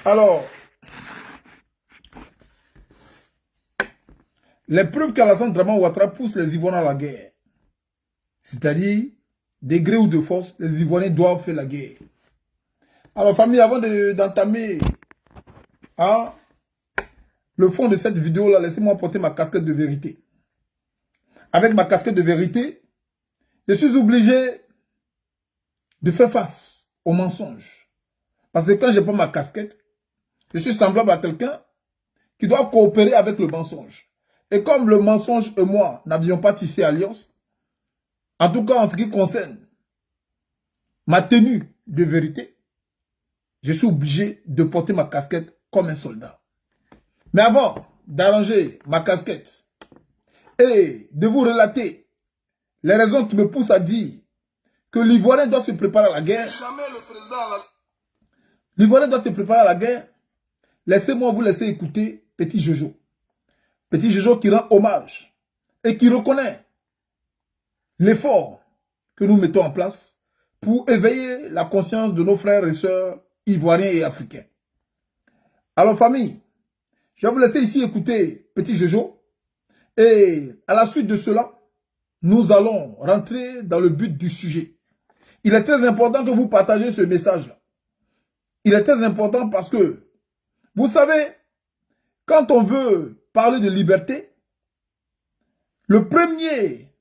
Alors, les preuves qu'Alassane Draman Ouattara pousse les Ivoiriens à la guerre. C'est-à-dire, de gré ou de force, les Ivoiriens doivent faire la guerre. Alors, famille, avant d'entamer le fond de cette vidéo-là, laissez-moi porter ma casquette de vérité. Avec ma casquette de vérité, je suis obligé de faire face aux mensonges. Parce que quand je prends ma casquette, je suis semblable à quelqu'un qui doit coopérer avec le mensonge. Et comme le mensonge et moi n'avions pas tissé alliance, en tout cas en ce qui concerne ma tenue de vérité, je suis obligé de porter ma casquette comme un soldat. Mais avant d'arranger ma casquette et de vous relater les raisons qui me poussent à dire que l'Ivoirien doit se préparer à la guerre, l'Ivoirien doit se préparer à la guerre, laissez-moi vous laisser écouter Petit Jojo. Petit Jojo qui rend hommage et qui reconnaît l'effort que nous mettons en place pour éveiller la conscience de nos frères et sœurs ivoiriens et africains. Alors famille, je vais vous laisser ici écouter Petit Jojo et à la suite de cela, nous allons rentrer dans le but du sujet. Il est très important que vous partagiez ce message-là. Il est très important parce que, vous savez, quand on veut parler de liberté, le premier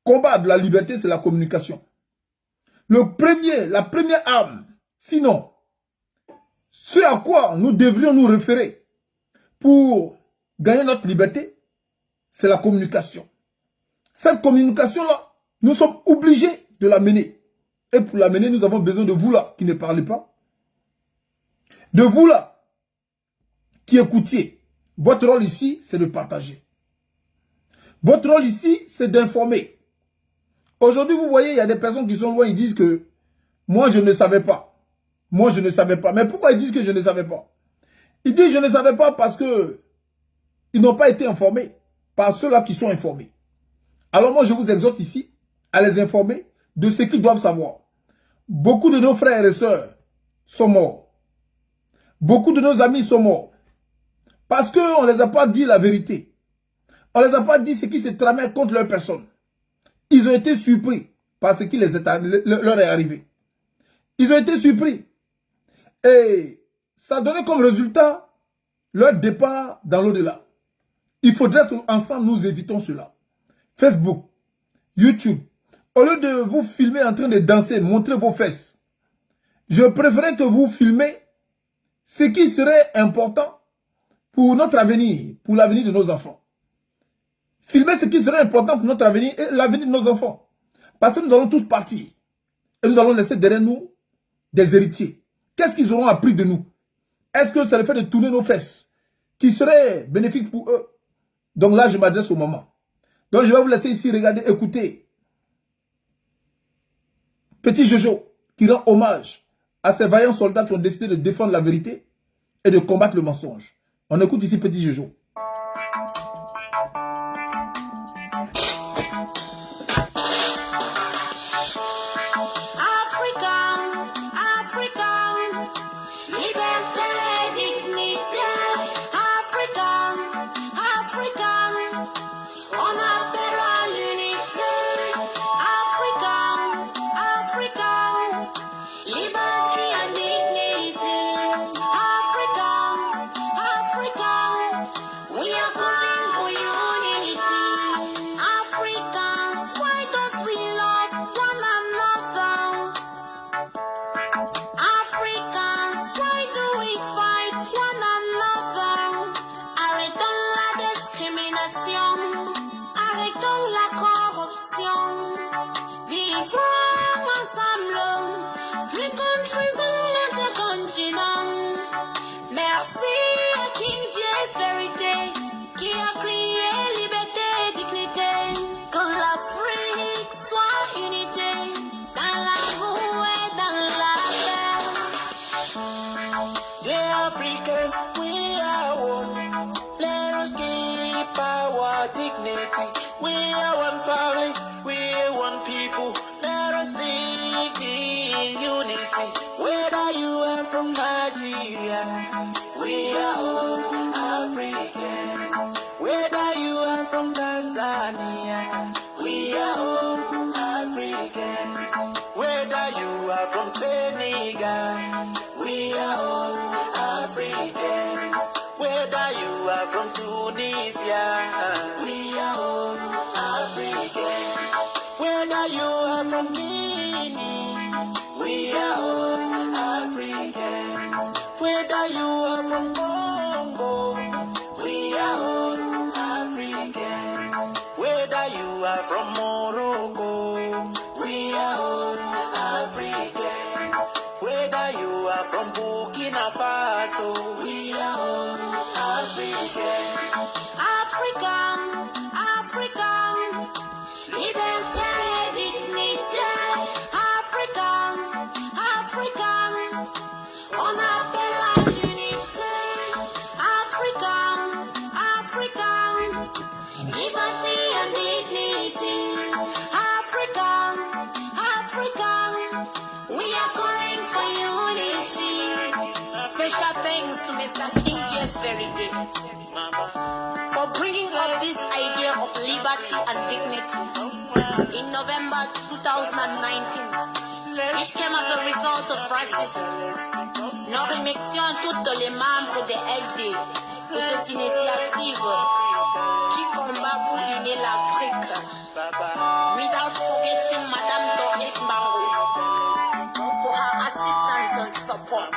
combat de la liberté, c'est la communication. La première arme, sinon, ce à quoi nous devrions nous référer pour gagner notre liberté, c'est la communication. Cette communication-là, nous sommes obligés de la mener. Et pour la mener, nous avons besoin de vous là, qui ne parlez pas. De vous là, qui écoutiez. Votre rôle ici, c'est de partager. Votre rôle ici, c'est d'informer. Aujourd'hui, vous voyez, il y a des personnes qui sont loin, ils disent que moi, je ne savais pas. Moi, je ne savais pas. Mais pourquoi ils disent que je ne savais pas? Ils disent que je ne savais pas parce que ils n'ont pas été informés par ceux-là qui sont informés. Alors moi, je vous exhorte ici à les informer de ce qu'ils doivent savoir. Beaucoup de nos frères et sœurs sont morts. Beaucoup de nos amis sont morts. Parce qu'on ne les a pas dit la vérité. On ne les a pas dit ce qui se tramait contre leur personne. Ils ont été surpris par ce qui leur est arrivé. Ils ont été surpris. Et ça a donné comme résultat leur départ dans l'au-delà. Il faudrait qu'ensemble nous évitons cela. Facebook, YouTube, au lieu de vous filmer en train de danser, montrer vos fesses, je préférerais que vous filmez ce qui serait important pour notre avenir, pour l'avenir de nos enfants. Filmez ce qui serait important pour notre avenir et l'avenir de nos enfants. Parce que nous allons tous partir. Et nous allons laisser derrière nous des héritiers. Qu'est-ce qu'ils auront appris de nous? Est-ce que c'est le fait de tourner nos fesses qui serait bénéfique pour eux? Donc là, je m'adresse au moment. Donc je vais vous laisser ici regarder, écouter Petit Jojo qui rend hommage à ces vaillants soldats qui ont décidé de défendre la vérité et de combattre le mensonge. On écoute ici Petit Jojo. Dignity. We are one family, we are one people. Let us live in unity. Whether you have from Nigeria, we are all Africans. Whether you are from Tanzania, we are all Africans. Whether you are from Senegal, we are all Africans. Whether you are from Tunisia, we are all Africans. Whether you are from Guinea, we are all Africans. Whether you are from Congo, we are all Africans. Whether you are from Morocco, we are all Africans. Whether you are from Burkina Faso, we are all Africans. African, African, liberté, dignité. African, African, on appelle à l'unité. African, African, liberty and dignity. African, African, we are calling for unity. Special thanks to Mr. King J.S. Verity for bringing up this idea of liberty and dignity in November 2019. It came as a result of racism. Nous remercions tous les membres de LD pour cette initiative qui combat pour unir l'Afrique. Without forgetting Madame Dorette Maro for her assistance and support.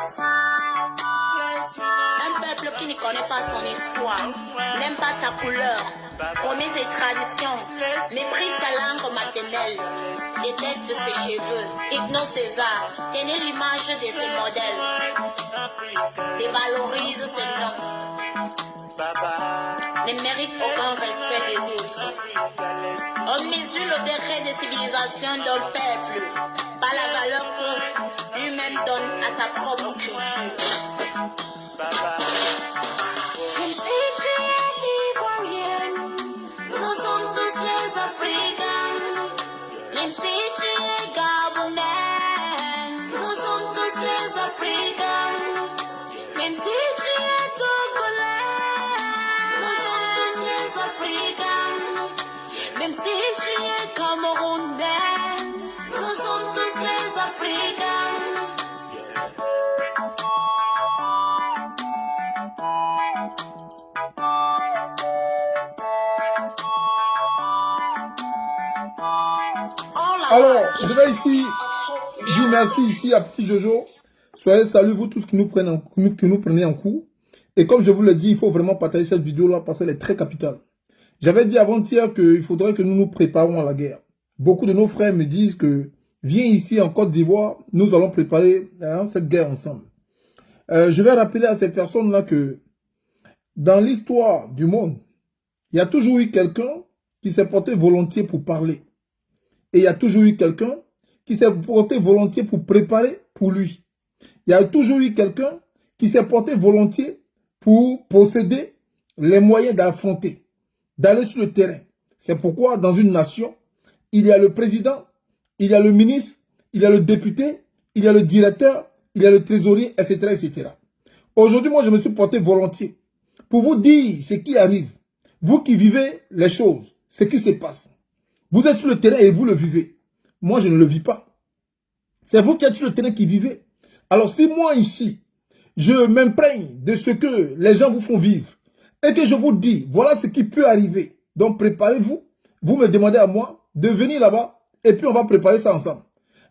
Un peuple qui ne connaît pas son histoire, même pas sa couleur, promet ses traditions, méprise sa langue maternelle, déteste ses cheveux, ignore ses arts, tenez l'image de ses modèles, dévalorise ses noms, ne mérite aucun respect des autres. On mesure le degré de civilisation d'un peuple par la valeur que lui-même donne à sa propre culture. Même si tu es ivoirienne, nous sommes tous les Africains. Même si tu es gabonais, nous sommes tous les Africains. Même si tu es togolais, nous sommes tous les Africains. Même si tu es camerounais, nous sommes tous les Africains. Alors, je vais ici dire merci ici à Petit Jojo. Soyez salués, vous tous qui nous prenez en cours. Et comme je vous le dis, il faut vraiment partager cette vidéo-là parce qu'elle est très capitale. J'avais dit avant-hier qu'il faudrait que nous nous préparions à la guerre. Beaucoup de nos frères me disent que viens ici en Côte d'Ivoire, nous allons préparer cette guerre ensemble. Je vais rappeler à ces personnes-là que dans l'histoire du monde, il y a toujours eu quelqu'un qui s'est porté volontiers pour parler. Et il y a toujours eu quelqu'un qui s'est porté volontiers pour préparer pour lui. Il y a toujours eu quelqu'un qui s'est porté volontiers pour posséder les moyens d'affronter, d'aller sur le terrain. C'est pourquoi dans une nation, il y a le président, il y a le ministre, il y a le député, il y a le directeur, il y a le trésorier, etc. etc. Aujourd'hui, moi, je me suis porté volontiers pour vous dire ce qui arrive. Vous qui vivez les choses, ce qui se passe. Vous êtes sur le terrain et vous le vivez. Moi, je ne le vis pas. C'est vous qui êtes sur le terrain qui vivez. Alors, si moi, ici, je m'imprègne de ce que les gens vous font vivre et que je vous dis, voilà ce qui peut arriver. Donc, préparez-vous. Vous me demandez à moi de venir là-bas et puis on va préparer ça ensemble.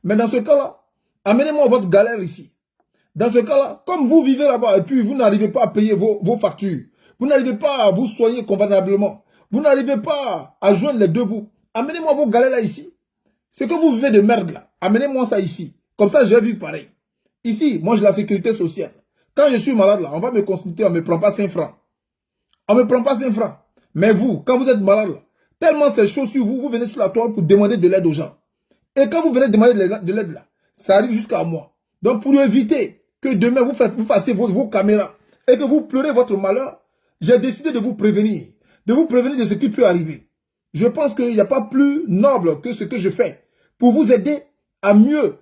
Mais dans ce cas-là, amenez-moi votre galère ici. Dans ce cas-là, comme vous vivez là-bas et puis vous n'arrivez pas à payer vos factures, vous n'arrivez pas à vous soigner convenablement, vous n'arrivez pas à joindre les deux bouts, amenez-moi vos galères là ici. Ce que vous vivez de merde là, amenez-moi ça ici. Comme ça, je vais vivre pareil. Ici, moi j'ai la sécurité sociale. Quand je suis malade là, on va me consulter, on ne me prend pas 5 francs. On ne me prend pas 5 francs. Mais vous, quand vous êtes malade là, tellement c'est chaud sur vous, vous venez sur la toile pour demander de l'aide aux gens. Et quand vous venez demander de l'aide là, ça arrive jusqu'à moi. Donc pour éviter que demain vous fassiez vos caméras et que vous pleurez votre malheur, j'ai décidé de vous prévenir. De vous prévenir de ce qui peut arriver. Je pense qu'il n'y a pas plus noble que ce que je fais pour vous aider à mieux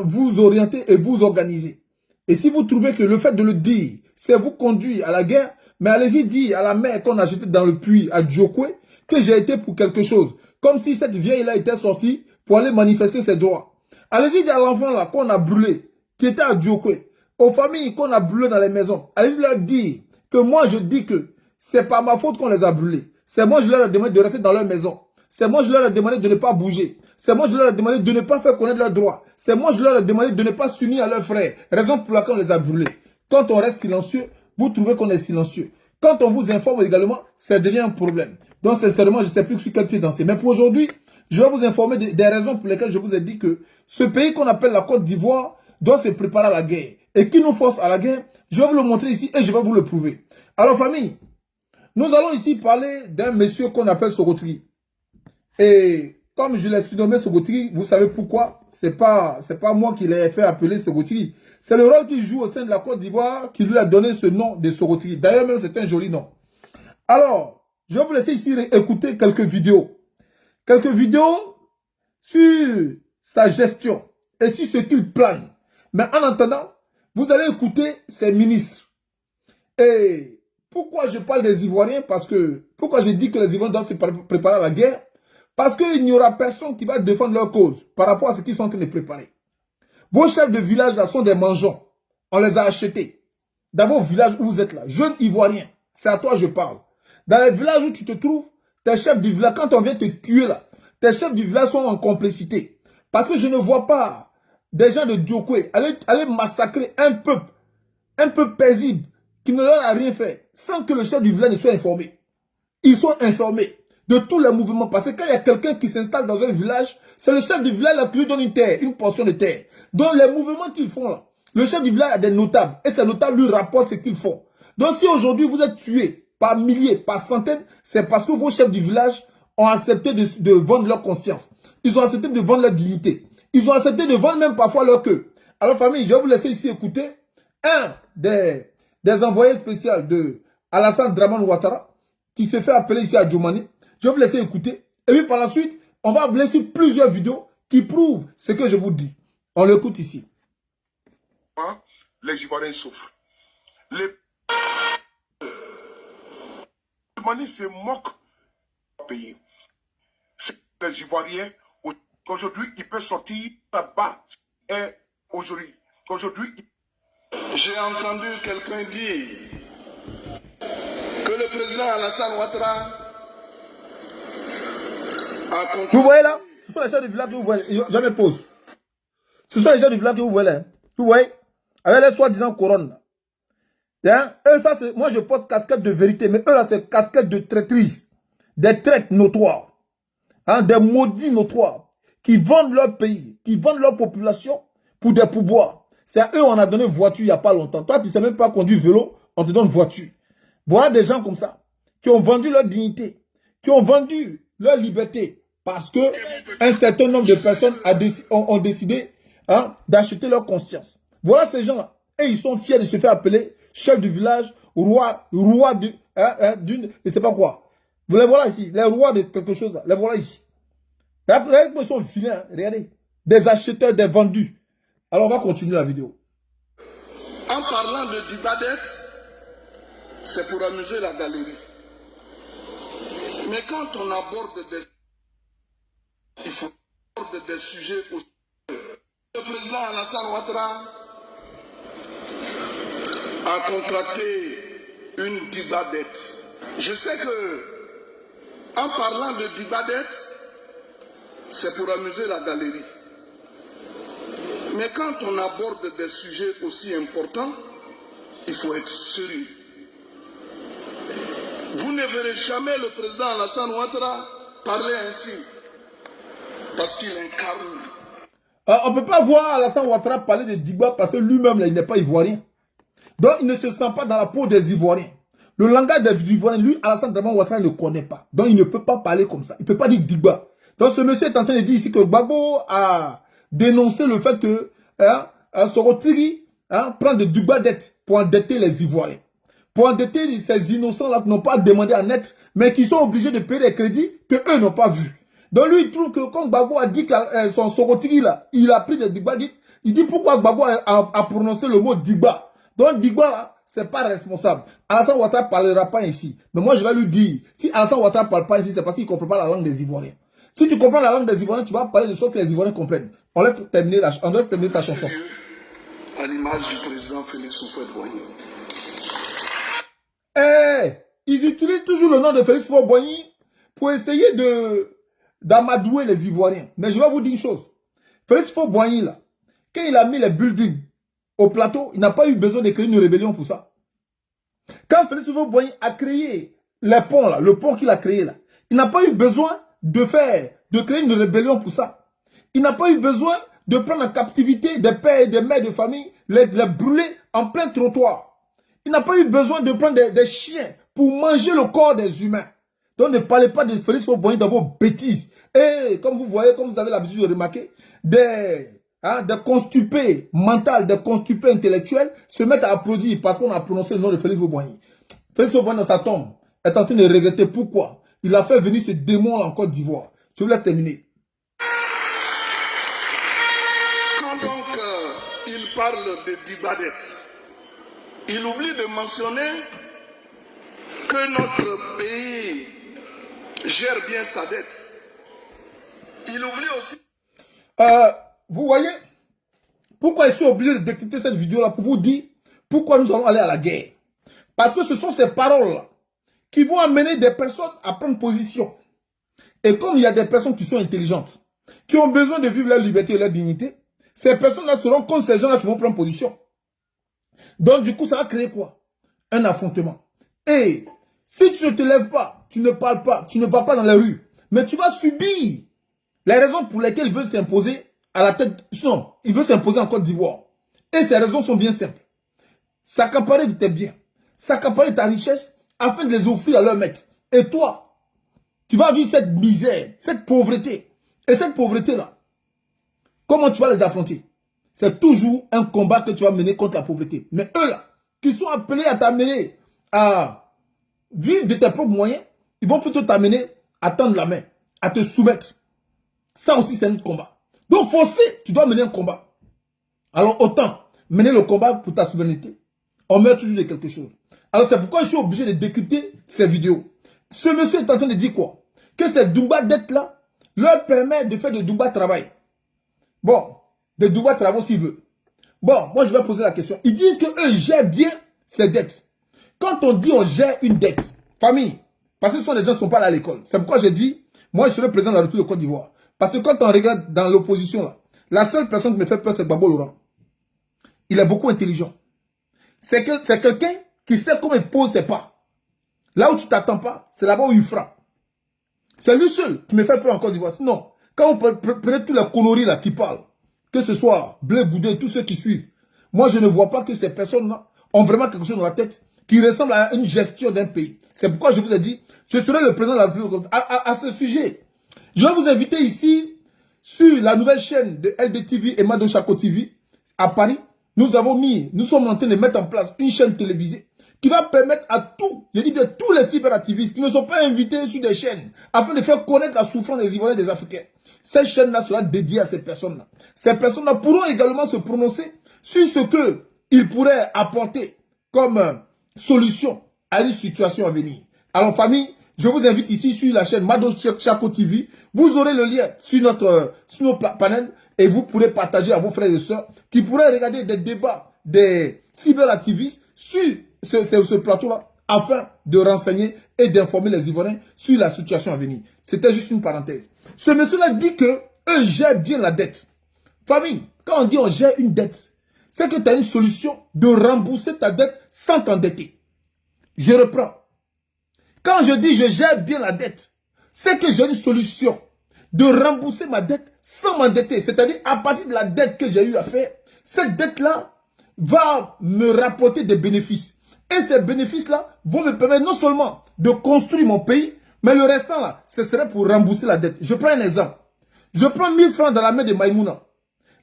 vous orienter et vous organiser. Et si vous trouvez que le fait de le dire, c'est vous conduire à la guerre, mais allez-y dire à la mère qu'on a jetée dans le puits à Djokwe que j'ai été pour quelque chose. Comme si cette vieille-là était sortie pour aller manifester ses droits. Allez-y dire à l'enfant là qu'on a brûlé, qui était à Djokwe, aux familles qu'on a brûlées dans les maisons. Allez-y leur dire que moi je dis que c'est pas ma faute qu'on les a brûlés. C'est moi je leur ai demandé de rester dans leur maison. C'est moi je leur ai demandé de ne pas bouger. C'est moi je leur ai demandé de ne pas faire connaître leurs droits. C'est moi je leur ai demandé de ne pas s'unir à leurs frères. Raison pour laquelle on les a brûlés. Quand on reste silencieux, vous trouvez qu'on est silencieux. Quand on vous informe également, ça devient un problème. Donc sincèrement, je ne sais plus sur quel pied danser. Mais pour aujourd'hui, je vais vous informer des raisons pour lesquelles je vous ai dit que ce pays qu'on appelle la Côte d'Ivoire doit se préparer à la guerre. Et qui nous force à la guerre, je vais vous le montrer ici et je vais vous le prouver. Alors famille, nous allons ici parler d'un monsieur qu'on appelle Sorotri. Et comme je l'ai surnommé Sorotri, vous savez pourquoi? C'est pas moi qui l'ai fait appeler Sorotri. C'est le rôle qu'il joue au sein de la Côte d'Ivoire qui lui a donné ce nom de Sorotri. D'ailleurs même c'est un joli nom. Alors, je vais vous laisser ici écouter quelques vidéos. Quelques vidéos sur sa gestion et sur ce qu'il plane. Mais en attendant, vous allez écouter ses ministres. Et pourquoi je parle des Ivoiriens? Pourquoi je dis que les Ivoiriens doivent se préparer à la guerre? Parce qu'il n'y aura personne qui va défendre leur cause par rapport à ce qu'ils sont en train de préparer. Vos chefs de village là sont des mangeons. On les a achetés. Dans vos villages où vous êtes là, jeunes Ivoiriens, c'est à toi que je parle. Dans les villages où tu te trouves, tes chefs du village, quand on vient te tuer là, tes chefs du village sont en complicité. Parce que je ne vois pas des gens de Djokwe aller massacrer un peuple paisible, qui ne leur a rien fait, sans que le chef du village ne soit informé. Ils sont informés de tous les mouvements. Parce que quand il y a quelqu'un qui s'installe dans un village, c'est le chef du village qui lui donne une terre, une portion de terre. Donc les mouvements qu'ils font là, le chef du village a des notables. Et ces notables lui rapportent ce qu'ils font. Donc si aujourd'hui vous êtes tués par milliers, par centaines, c'est parce que vos chefs du village ont accepté de vendre leur conscience. Ils ont accepté de vendre leur dignité. Ils ont accepté de vendre même parfois leur queue. Alors famille, je vais vous laisser ici écouter un des envoyés spéciaux de Alassane Dramane Ouattara, qui se fait appeler ici à Djomani. Je vais vous laisser écouter. Et puis par la suite, on va vous laisser plusieurs vidéos qui prouvent ce que je vous dis. On l'écoute ici. Les Ivoiriens souffrent. Les Djomani se moquent du pays. Les Ivoiriens, aujourd'hui, ils peuvent sortir là-bas. Et aujourd'hui, j'ai entendu quelqu'un dire que le président Alassane Ouattara a conclu... Vous voyez là? Ce sont les gens du village que vous voyez. Je me pose. Ce sont les gens du village que vous voyez là. Vous voyez? Avec les soi-disant couronnes. Hein? Eux, ça, moi, je porte casquette de vérité. Mais eux, là, c'est casquette de traîtrise. Des traites notoires. Hein? Des maudits notoires. Qui vendent leur pays. Qui vendent leur population pour des pourboires. C'est à eux on a donné voiture il n'y a pas longtemps. Toi, tu ne sais même pas conduire vélo. On te donne voiture. Voilà des gens comme ça. Qui ont vendu leur dignité. Qui ont vendu leur liberté. Parce que un certain nombre de personnes ont décidé d'acheter leur conscience. Voilà ces gens-là. Et ils sont fiers de se faire appeler chef du village, roi d'une, je ne sais pas quoi. Vous les voilà ici, les rois de quelque chose là. Les voilà ici. Regardez comment ils sont vilains, regardez. Des acheteurs, des vendus. Alors on va continuer la vidéo. En parlant de Dibadet, c'est pour amuser la galerie. Mais quand on aborde il faut aborder des sujets aussi. Le président Alassane Ouattara a contracté une Dibadet. Je sais que, en parlant de Dibadet, c'est pour amuser la galerie. Mais quand on aborde des sujets aussi importants, il faut être sérieux. Vous ne verrez jamais le président Alassane Ouattara parler ainsi. Parce qu'il incarne. On ne peut pas voir Alassane Ouattara parler de Digba parce que lui-même, il n'est pas ivoirien. Donc, il ne se sent pas dans la peau des Ivoiriens. Le langage des Ivoiriens, lui, Alassane Ouattara ne le connaît pas. Donc, il ne peut pas parler comme ça. Il ne peut pas dire Digba. Donc, ce monsieur est en train de dire ici que Gbagbo a dénoncé le fait que Sorotiri prend de Digba dette pour endetter les Ivoiriens. Pour endetter ces innocents-là qui n'ont pas demandé à naître, mais qui sont obligés de payer des crédits qu'eux n'ont pas vus. Donc lui, il trouve que quand Gbagbo a dit que son Sorotiri, là, il a pris des Digba Il dit pourquoi Gbagbo a prononcé le mot Digba. Donc Digba là, c'est pas responsable. Alassane Ouattara ne parlera pas ici. Mais moi je vais lui dire, si Alassane Ouattara ne parle pas ici, c'est parce qu'il ne comprend pas la langue des Ivoiriens. Si tu comprends la langue des Ivoiriens, tu vas parler de ce que les Ivoiriens comprennent. On laisse terminer sa chanson. À l'image du président Félix Houphouët-Boigny. Ils utilisent toujours le nom de Félix Houphouët-Boigny pour essayer d'amadouer les Ivoiriens. Mais je vais vous dire une chose. Félix Houphouët-Boigny, là, quand il a mis les buildings au plateau, il n'a pas eu besoin de créer une rébellion pour ça. Quand Félix Houphouët-Boigny a créé les ponts, là, le pont qu'il a créé, là, il n'a pas eu besoin de créer une rébellion pour ça. Il n'a pas eu besoin de prendre en captivité des pères et des mères de famille, les brûler en plein trottoir. Il n'a pas eu besoin de prendre des chiens pour manger le corps des humains. Donc ne parlez pas de Félix Houphouët-Boigny dans vos bêtises. Et comme vous voyez, comme vous avez l'habitude de remarquer, des constipés mentaux, des constipés intellectuels se mettent à applaudir parce qu'on a prononcé le nom de Félix Houphouët-Boigny. Félix Houphouët-Boigny dans sa tombe est en train de regretter pourquoi il a fait venir ce démon en Côte d'Ivoire. Je vous laisse terminer. Quand donc il parle de Dibadet, il oublie de mentionner que notre pays gère bien sa dette. Il oublie aussi... Vous voyez, pourquoi je suis obligé de décrypter cette vidéo-là pour vous dire pourquoi nous allons aller à la guerre. Parce que ce sont ces paroles-là qui vont amener des personnes à prendre position. Et comme il y a des personnes qui sont intelligentes, qui ont besoin de vivre leur liberté et leur dignité, ces personnes-là seront comme ces gens-là qui vont prendre position. Donc du coup, ça va créer quoi? Un affrontement. Et si tu ne te lèves pas, tu ne parles pas, tu ne vas pas dans la rue, mais tu vas subir les raisons pour lesquelles il veut s'imposer à la tête... Non, il veut s'imposer en Côte d'Ivoire. Et ces raisons sont bien simples. S'accaparer de tes biens, s'accaparer de ta richesse, afin de les offrir à leur maître. Et toi, tu vas vivre cette misère, cette pauvreté. Et cette pauvreté-là, comment tu vas les affronter? C'est toujours un combat que tu vas mener contre la pauvreté. Mais eux là, qui sont appelés à t'amener à vivre de tes propres moyens, ils vont plutôt t'amener à tendre la main, à te soumettre. Ça aussi, c'est notre combat. Donc, forcé, tu dois mener un combat. Alors, autant mener le combat pour ta souveraineté. On meurt toujours de quelque chose. Alors, c'est pourquoi je suis obligé de décrypter ces vidéos. Ce monsieur est en train de dire quoi? Que ces Douba dettes là leur permet de faire de Douba travail. Bon, de Douba travaux s'il veut. Bon, moi je vais poser la question. Ils disent qu'eux gèrent bien ces dettes. Quand on dit on gère une dette, famille, parce que ce sont des gens qui ne sont pas là à l'école. C'est pourquoi j'ai dit, moi je serai président de la République de Côte d'Ivoire. Parce que quand on regarde dans l'opposition là, la seule personne qui me fait peur c'est Gbagbo Laurent. Il est beaucoup intelligent. C'est quelqu'un qui sait comment il pose ses pas. Là où tu ne t'attends pas, c'est là-bas où il frappe. C'est lui seul qui me fait peur en Côte d'Ivoire. Sinon, quand on prenait tous les conneries là qui parlent, que ce soit Blé Goudé, tous ceux qui suivent, moi je ne vois pas que ces personnes-là ont vraiment quelque chose dans la tête qui ressemble à une gestion d'un pays. C'est pourquoi je vous ai dit, je serai le président de la République à ce sujet. Je vais vous inviter ici sur la nouvelle chaîne de LDTV et Mado Chako TV à Paris. Nous sommes en train de mettre en place une chaîne télévisée qui va permettre à tous les cyberactivistes qui ne sont pas invités sur des chaînes afin de faire connaître la souffrance des Ivoiriens et des Africains. Cette chaîne-là sera dédiée à ces personnes-là. Ces personnes-là pourront également se prononcer sur ce qu'ils pourraient apporter comme solution à une situation à venir. Alors famille, je vous invite ici sur la chaîne Mado Chako TV. Vous aurez le lien sur nos panels et vous pourrez partager à vos frères et sœurs qui pourraient regarder des débats des cyberactivistes sur ce plateau-là afin de renseigner et d'informer les Ivoiriens sur la situation à venir. C'était juste une parenthèse. Ce monsieur-là dit que eux gèrent bien la dette. Famille, quand on dit on gère une dette, c'est que tu as une solution de rembourser ta dette sans t'endetter. Je reprends. Quand je dis je gère bien la dette, c'est que j'ai une solution de rembourser ma dette sans m'endetter. C'est-à-dire à partir de la dette que j'ai eu à faire, cette dette-là va me rapporter des bénéfices. Et ces bénéfices-là vont me permettre non seulement de construire mon pays, mais le restant là, ce serait pour rembourser la dette. Je prends un exemple. Je prends 1000 francs dans la main de Maïmouna.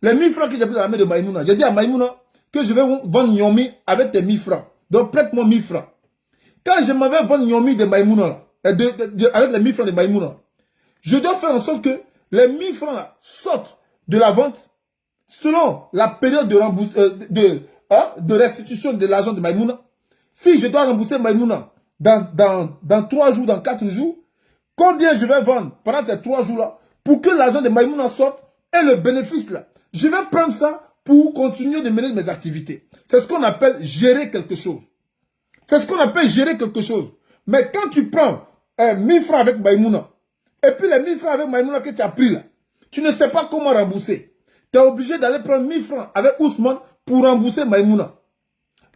Les 1000 francs que j'ai pris dans la main de Maïmouna, j'ai dit à Maïmouna que je vais vendre Nyomi avec tes 1000 francs. Donc prête-moi 1000 francs. Quand je m'avais vendu Nyomi de Maïmouna, là, avec les 1000 francs de Maïmouna, je dois faire en sorte que les 1000 francs là sortent de la vente, selon la période de restitution de l'argent de Maïmouna, si je dois rembourser Maïmouna dans 3 jours, dans 4 jours, combien je vais vendre pendant ces 3 jours-là pour que l'argent de Maïmouna sorte et le bénéfice là. Je vais prendre ça pour continuer de mener mes activités. C'est ce qu'on appelle gérer quelque chose. C'est ce qu'on appelle gérer quelque chose. Mais quand tu prends 1000 francs avec Maïmouna, et puis les 1000 francs avec Maïmouna que tu as pris là, tu ne sais pas comment rembourser. Tu es obligé d'aller prendre 1000 francs avec Ousmane pour rembourser Maïmouna.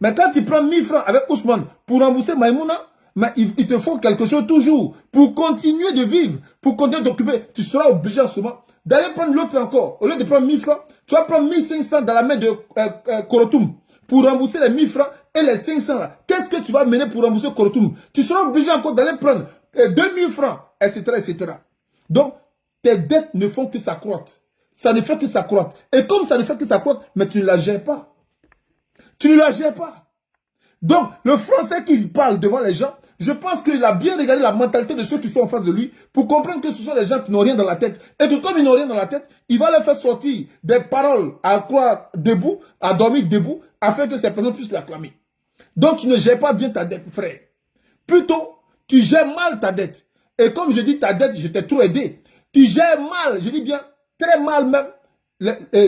Mais quand tu prends 1000 francs avec Ousmane pour rembourser Maïmouna, mais il te faut quelque chose toujours pour continuer de vivre, pour continuer d'occuper. Tu seras obligé en ce moment d'aller prendre l'autre encore. Au lieu de prendre 1000 francs, tu vas prendre 1500 dans la main de Korotoum pour rembourser les 1000 francs et les 500 là. Qu'est-ce que tu vas mener pour rembourser Korotoum? Tu seras obligé encore d'aller prendre 2000 francs, etc., etc. Donc, tes dettes ne font que s'accroître. Ça ne fait que s'accroître. Et comme ça ne fait que s'accroître, mais tu ne la gères pas. Tu ne la gères pas. Donc, le français qui parle devant les gens, je pense qu'il a bien regardé la mentalité de ceux qui sont en face de lui pour comprendre que ce sont des gens qui n'ont rien dans la tête. Et que comme ils n'ont rien dans la tête, il va leur faire sortir des paroles à croire debout, à dormir debout, afin que ces personnes puissent l'acclamer. Donc, tu ne gères pas bien ta dette, frère. Plutôt, tu gères mal ta dette. Et comme je dis ta dette, je t'ai trop aidé. Tu gères mal, je dis bien, très mal même,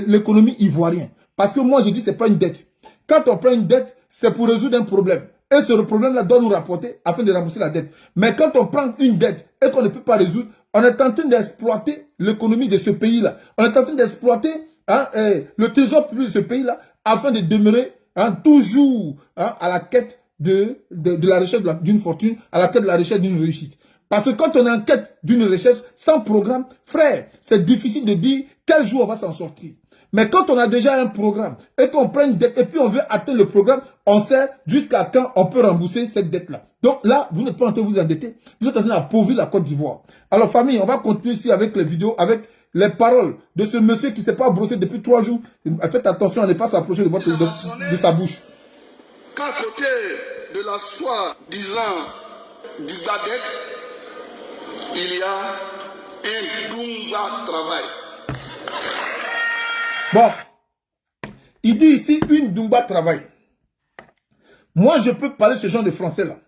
l'économie ivoirienne. Parce que moi, je dis, ce n'est pas une dette. Quand on prend une dette, c'est pour résoudre un problème. Et ce problème-là doit nous rapporter afin de rembourser la dette. Mais quand on prend une dette et qu'on ne peut pas résoudre, on est en train d'exploiter l'économie de ce pays-là. On est en train d'exploiter le trésor public de ce pays-là afin de demeurer toujours à la quête de la recherche d'une fortune, à la quête de la recherche d'une réussite. Parce que quand on est en quête d'une recherche sans programme, frère, c'est difficile de dire quel jour on va s'en sortir. Mais quand on a déjà un programme et qu'on prend une dette et puis on veut atteindre le programme, on sait jusqu'à quand on peut rembourser cette dette-là. Donc là, vous n'êtes pas en train de vous endetter, vous êtes en train d'appauvrir la Côte d'Ivoire. Alors famille, on va continuer ici avec les vidéos, avec les paroles de ce monsieur qui ne s'est pas brossé depuis 3 jours. Faites attention à ne pas s'approcher de sa bouche. Qu'à côté de la soi-disant du Badex, il y a un Dunga travail. Bon, il dit ici une Dumba travail. Moi, je peux parler ce genre de français là.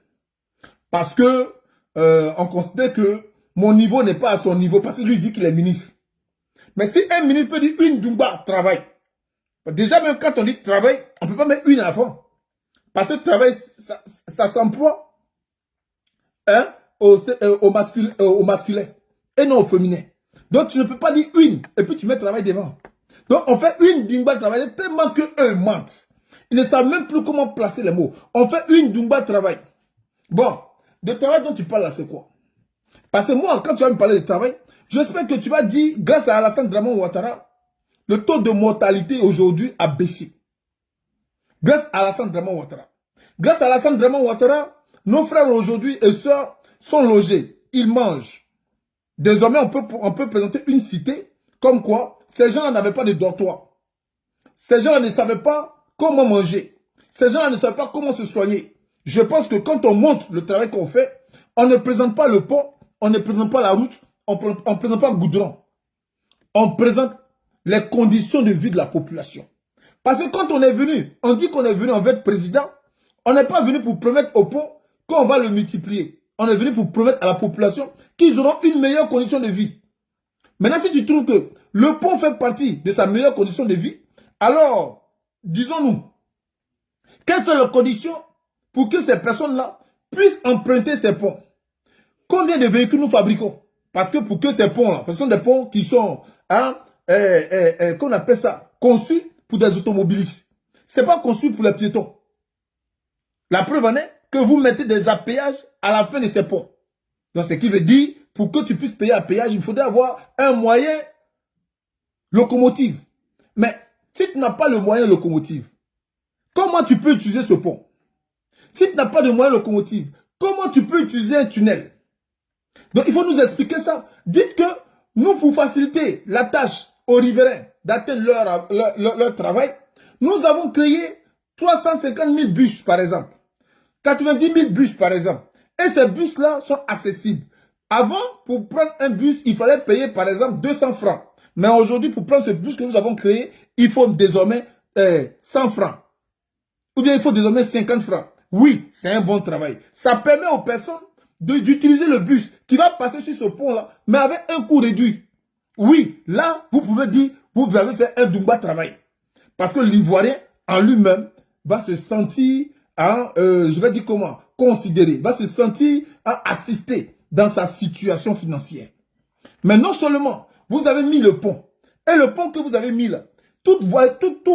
Parce que on considère que mon niveau n'est pas à son niveau. Parce que lui, il dit qu'il est ministre. Mais si un ministre peut dire une Dumba travail, déjà même quand on dit travail, on ne peut pas mettre une avant. Parce que travail, ça s'emploie au masculin et non au féminin. Donc tu ne peux pas dire une et puis tu mets travail devant. Donc on fait une Dumba travail tellement qu'eux mentent. Ils ne savent même plus comment placer les mots. On fait une Dumba travail. Bon, le travail dont tu parles là, c'est quoi? Parce que moi, quand tu vas me parler de travail, j'espère que tu vas dire, grâce à Alassane Draman Ouattara, le taux de mortalité aujourd'hui a baissé. Grâce à Alassane Draman Ouattara. Grâce à Alassane Draman Ouattara, nos frères aujourd'hui et sœurs sont logés. Ils mangent. Désormais, on peut présenter une cité comme quoi ces gens-là n'avaient pas de dortoir. Ces gens-là ne savaient pas comment manger. Ces gens-là ne savaient pas comment se soigner. Je pense que quand on montre le travail qu'on fait, on ne présente pas le pont, on ne présente pas la route, on ne présente pas le goudron. On présente les conditions de vie de la population. Parce que quand on est venu, on dit qu'on est venu en être président, on n'est pas venu pour promettre au pont qu'on va le multiplier. On est venu pour promettre à la population qu'ils auront une meilleure condition de vie. Maintenant, si tu trouves que le pont fait partie de sa meilleure condition de vie, alors, disons-nous, quelles sont les conditions pour que ces personnes-là puissent emprunter ces ponts? Combien de véhicules nous fabriquons? Parce que pour que ces ponts-là, ce sont des ponts qui sont, qu'on appelle ça, conçus pour des automobilistes. Ce n'est pas conçu pour les piétons. La preuve en est que vous mettez des apéages à la fin de ces ponts. Donc, ce qui veut dire, pour que tu puisses payer un péage, il faudrait avoir un moyen locomotive. Mais si tu n'as pas le moyen locomotive, comment tu peux utiliser ce pont? Si tu n'as pas de moyen locomotive, comment tu peux utiliser un tunnel? Donc, il faut nous expliquer ça. Dites que nous, pour faciliter la tâche aux riverains d'atteindre leur travail, nous avons créé 350 000 bus, par exemple. 90 000 bus, par exemple. Et ces bus-là sont accessibles. Avant, pour prendre un bus, il fallait payer, par exemple, 200 francs. Mais aujourd'hui, pour prendre ce bus que nous avons créé, il faut désormais 100 francs. Ou bien il faut désormais 50 francs. Oui, c'est un bon travail. Ça permet aux personnes d'utiliser le bus qui va passer sur ce pont-là, mais avec un coût réduit. Oui, là, vous pouvez dire, vous avez fait un Dumba travail. Parce que l'Ivoirien, en lui-même, va se sentir, je vais dire comment, considéré, va se sentir assisté dans sa situation financière. Mais non seulement, vous avez mis le pont, et le pont que vous avez mis là, tout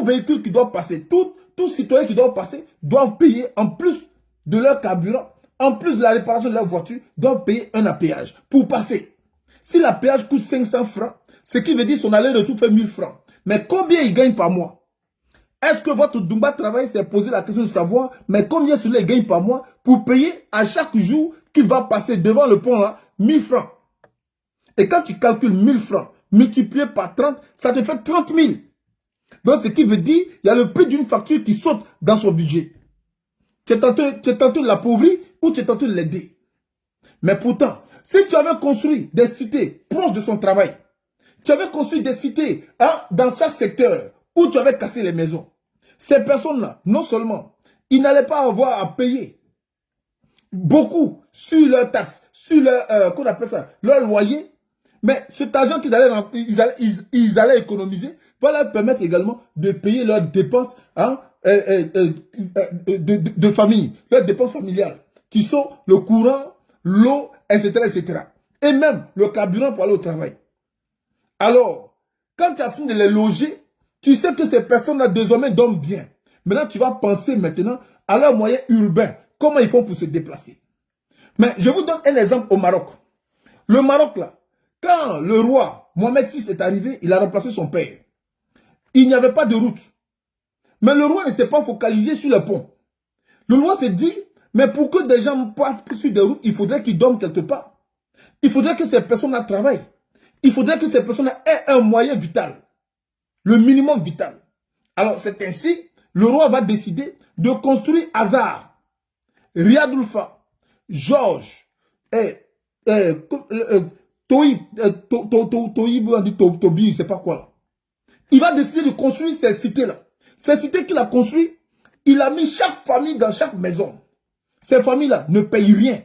véhicule qui doit passer, tout citoyen qui doit passer, doivent payer en plus de leur carburant, en plus de la réparation de leur voiture, doivent payer un péage pour passer. Si la péage coûte 500 francs, ce qui veut dire son aller-retour fait 1000 francs. Mais combien il gagne par mois? Est-ce que votre Dumba travail s'est posé la question de savoir, mais combien cela gagne par mois pour payer à chaque jour qu'il va passer devant le pont là, 1000 francs? Et quand tu calcules 1000 francs, multiplié par 30, ça te fait 30 000. Donc, ce qui veut dire, il y a le prix d'une facture qui saute dans son budget. Tu es tenté de l'appauvrir ou tu es tenté de l'aider. Mais pourtant, si tu avais construit des cités proches de son travail, tu avais construit des cités dans chaque secteur où tu avais cassé les maisons, ces personnes-là, non seulement, ils n'allaient pas avoir à payer beaucoup sur leurs taxes, sur leur, qu'on appelle ça, leur loyer, mais cet argent qu'ils allaient économiser va leur permettre également de payer leurs dépenses de famille, leurs dépenses familiales, qui sont le courant, l'eau, etc., etc. Et même le carburant pour aller au travail. Alors, quand tu as fini de les loger, tu sais que ces personnes-là désormais dorment bien. Maintenant, tu vas penser maintenant à leurs moyens urbains. Comment ils font pour se déplacer. Mais je vous donne un exemple au Maroc. Le Maroc, là, quand le roi Mohamed VI est arrivé, il a remplacé son père. Il n'y avait pas de route. Mais le roi ne s'est pas focalisé sur le pont. Le roi s'est dit, mais pour que des gens passent sur des routes, il faudrait qu'ils dorment quelque part. Il faudrait que ces personnes-là travaillent. Il faudrait que ces personnes-là aient un moyen vital. Le minimum vital. Alors c'est ainsi, le roi va décider de construire Hazard, Riyad-Ulfa, Georges, Tobi, je ne sais pas quoi là. Il va décider de construire ces cités-là. Ces cités qu'il a construites, il a mis chaque famille dans chaque maison. Ces familles-là ne payent rien.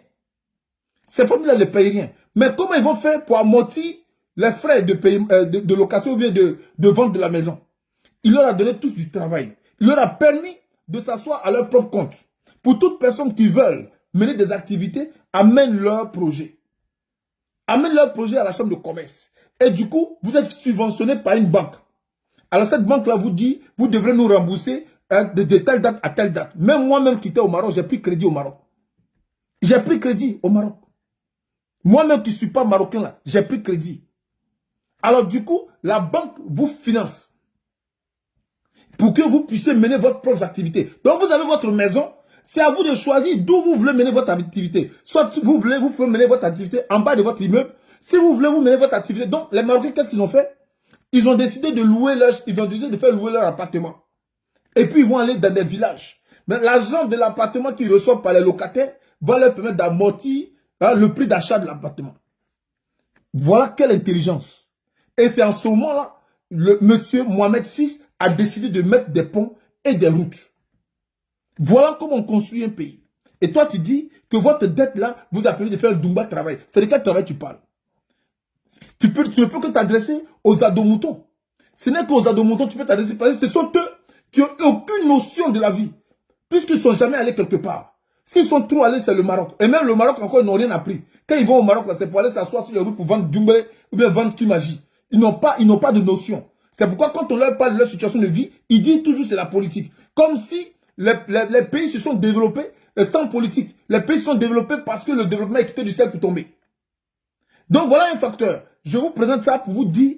Ces familles-là ne payent rien. Mais comment ils vont faire pour amortir les frais de location ou bien de vente de la maison? Il leur a donné tous du travail. Il leur a permis de s'asseoir à leur propre compte. Pour toute personne qui veut mener des activités, amène leur projet. Amène leur projet à la chambre de commerce. Et du coup, vous êtes subventionné par une banque. Alors cette banque-là vous dit, vous devrez nous rembourser de telle date à telle date. Même moi-même qui étais au Maroc, j'ai pris crédit au Maroc. J'ai pris crédit au Maroc. Moi-même qui ne suis pas marocain là, j'ai pris crédit. Alors du coup, la banque vous finance pour que vous puissiez mener votre propre activité. Donc vous avez votre maison, c'est à vous de choisir d'où vous voulez mener votre activité. Soit vous pouvez mener votre activité en bas de votre immeuble. Si vous voulez vous mener votre activité, donc les Marocains, qu'est-ce qu'ils ont fait? Ils ont décidé de faire louer leur appartement. Et puis ils vont aller dans des villages. Mais l'argent de l'appartement qu'ils reçoivent par les locataires va leur permettre d'amortir le prix d'achat de l'appartement. Voilà quelle intelligence. Et c'est en ce moment-là, le monsieur Mohamed VI a décidé de mettre des ponts et des routes. Voilà comment on construit un pays. Et toi, tu dis que votre dette-là vous a permis de faire le Dumba travail. C'est de quel travail tu parles? Tu ne peux que t'adresser aux adomoutons. Ce n'est qu'aux adomoutons que tu peux t'adresser parce que ce sont eux qui n'ont aucune notion de la vie. Puisqu'ils ne sont jamais allés quelque part. S'ils sont trop allés, c'est le Maroc. Et même le Maroc, encore, ils n'ont rien appris. Quand ils vont au Maroc, c'est pour aller s'asseoir sur les routes pour vendre Djumbe ou bien vendre Kimaji. Ils n'ont pas de notion. C'est pourquoi quand on leur parle de leur situation de vie, ils disent toujours c'est la politique. Comme si les pays se sont développés sans politique. Les pays se sont développés parce que le développement est quitté du ciel pour tomber. Donc voilà un facteur. Je vous présente ça pour vous dire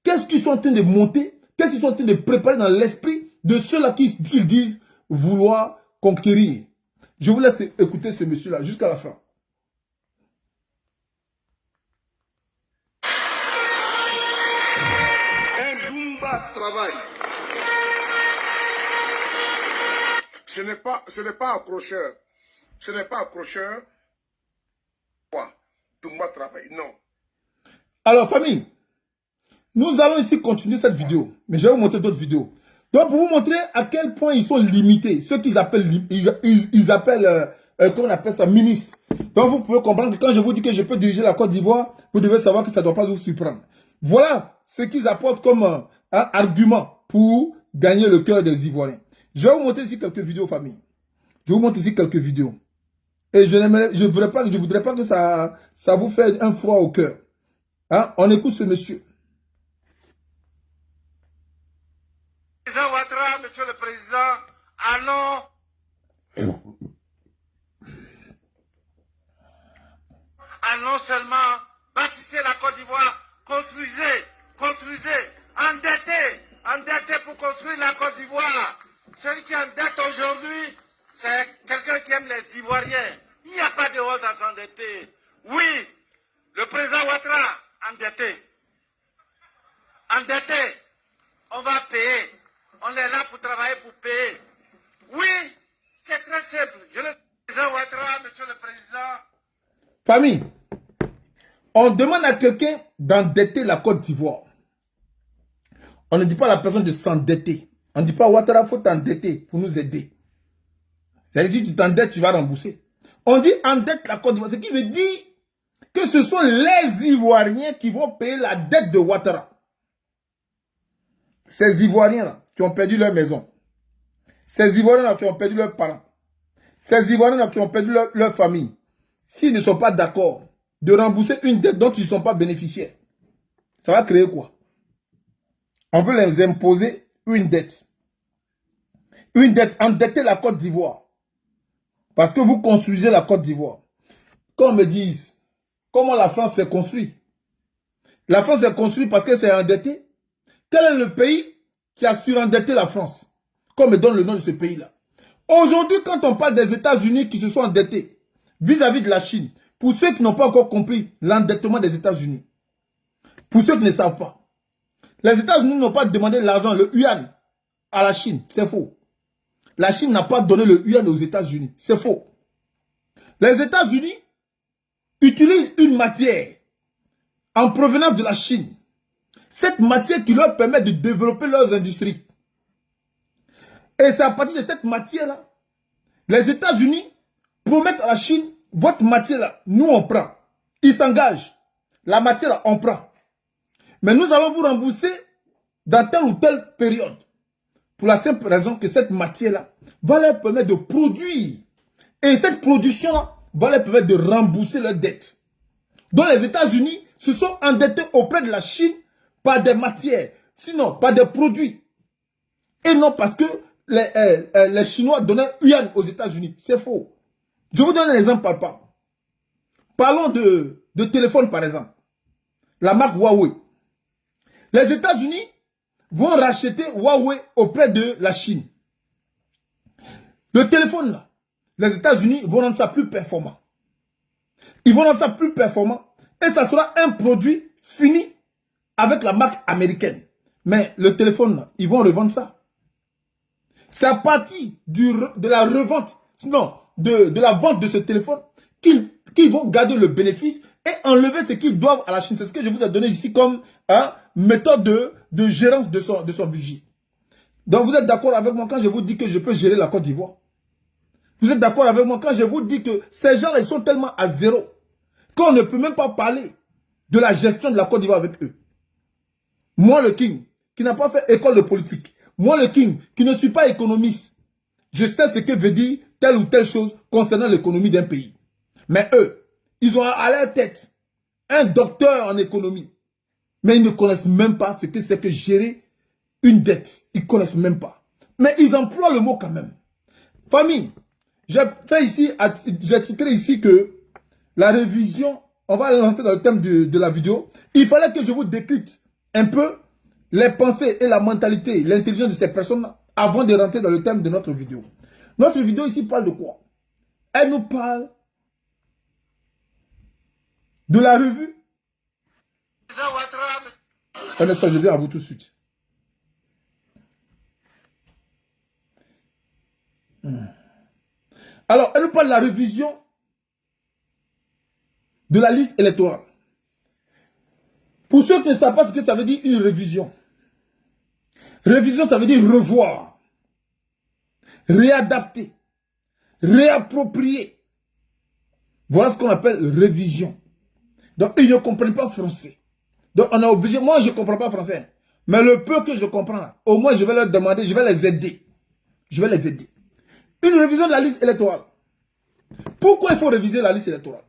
qu'est-ce qu'ils sont en train de monter, qu'est-ce qu'ils sont en train de préparer dans l'esprit de ceux-là qui disent vouloir conquérir. Je vous laisse écouter ce monsieur-là jusqu'à la fin. Un Dumba travail. Ce n'est pas accrocheur. Ce n'est pas accrocheur. Quoi? Dumba travail. Non. Alors, famille, Nous allons ici continuer cette vidéo. Mais je vais vous montrer d'autres vidéos. Donc, pour vous montrer à quel point ils sont limités. Ceux qu'ils appellent, ils appellent, comment on appelle ça, ministres. Donc, vous pouvez comprendre que quand je vous dis que je peux diriger la Côte d'Ivoire, vous devez savoir que ça ne doit pas vous surprendre. Voilà ce qu'ils apportent comme un argument pour gagner le cœur des Ivoiriens. Je vais vous montrer ici quelques vidéos, famille. Je vous montre ici quelques vidéos. Et je ne voudrais pas que ça vous fait un froid au cœur. Hein? On écoute ce monsieur. Président Ouattara, Monsieur le Président, non seulement bâtissez la Côte d'Ivoire, construisez, endetté pour construire la Côte d'Ivoire. Celui qui endette aujourd'hui, c'est quelqu'un qui aime les Ivoiriens. Il n'y a pas de honte à s'endetter. Oui, le président Ouattara, endetté. On va payer. On est là pour travailler, pour payer. Oui, c'est très simple. Je le président Ouattara, Monsieur le Président. Famille, on demande à quelqu'un d'endetter la Côte d'Ivoire. On ne dit pas à la personne de s'endetter. On ne dit pas Ouattara, il faut t'endetter pour nous aider. C'est-à-dire si tu t'endettes, tu vas rembourser. On dit endette la Côte d'Ivoire. Ce qui veut dire que ce sont les Ivoiriens qui vont payer la dette de Ouattara. Ces Ivoiriens-là qui ont perdu leur maison. Ces Ivoiriens-là qui ont perdu leurs parents. Ces Ivoiriens-là qui ont perdu leur famille. S'ils ne sont pas d'accord de rembourser une dette dont ils ne sont pas bénéficiaires, ça va créer quoi? On veut les imposer une dette. Une dette, endetter la Côte d'Ivoire. Parce que vous construisez la Côte d'Ivoire. Qu'on me dise, comment la France s'est construite? La France s'est construite parce que c'est endetté. Quel est le pays qui a surendetté la France? Qu'on me donne le nom de ce pays-là. Aujourd'hui, quand on parle des États-Unis qui se sont endettés vis-à-vis de la Chine, pour ceux qui n'ont pas encore compris l'endettement des États-Unis, pour ceux qui ne savent pas, les États-Unis n'ont pas demandé l'argent, le yuan, à la Chine. C'est faux. La Chine n'a pas donné le yuan aux États-Unis. C'est faux. Les États-Unis utilisent une matière en provenance de la Chine. Cette matière qui leur permet de développer leurs industries. Et c'est à partir de cette matière-là, les États-Unis promettent à la Chine, votre matière-là, nous on prend. Ils s'engagent. La matière-là, on prend. Mais nous allons vous rembourser dans telle ou telle période. Pour la simple raison que cette matière-là va leur permettre de produire. Et cette production-là va leur permettre de rembourser leurs dettes. Donc les États-Unis se sont endettés auprès de la Chine par des matières, sinon par des produits. Et non parce que les Chinois donnaient yuan aux États-Unis. C'est faux. Je vous donne un exemple palpable. Parlons de téléphone par exemple. La marque Huawei. Les États-Unis vont racheter Huawei auprès de la Chine. Le téléphone là, les États-Unis vont rendre ça plus performant. Ils vont rendre ça plus performant et ça sera un produit fini avec la marque américaine. Mais le téléphone là, ils vont revendre ça. C'est à partir de la revente, sinon de la vente de ce téléphone qu'ils vont garder le bénéfice et enlever ce qu'ils doivent à la Chine. C'est ce que je vous ai donné ici comme méthode de gérance de son budget. Donc vous êtes d'accord avec moi quand je vous dis que je peux gérer la Côte d'Ivoire? Vous êtes d'accord avec moi quand je vous dis que ces gens-là, ils sont tellement à zéro qu'on ne peut même pas parler de la gestion de la Côte d'Ivoire avec eux. Moi, le King, qui n'a pas fait école de politique, moi, le King, qui ne suis pas économiste, je sais ce que veut dire telle ou telle chose concernant l'économie d'un pays. Mais eux, ils ont à leur tête un docteur en économie. Mais ils ne connaissent même pas ce que c'est que gérer une dette. Ils ne connaissent même pas. Mais ils emploient le mot quand même. Famille, j'ai titré ici que la révision, on va rentrer dans le thème de la vidéo. Il fallait que je vous décrypte un peu les pensées et la mentalité, l'intelligence de ces personnes-là avant de rentrer dans le thème de notre vidéo. Notre vidéo ici parle de quoi? Elle nous parle de la revue. Un instant, je viens à vous tout de suite. Alors, elle nous parle de la révision de la liste électorale. Pour ceux qui ne savent pas ce que ça veut dire une révision. Révision, ça veut dire revoir, réadapter, réapproprier. Voilà ce qu'on appelle révision. Donc, ils ne comprennent pas français. Donc, on est obligé. Moi, je ne comprends pas français. Mais le peu que je comprends, au moins, je vais leur demander, je vais les aider. Je vais les aider. Une révision de la liste électorale. Pourquoi il faut réviser la liste électorale?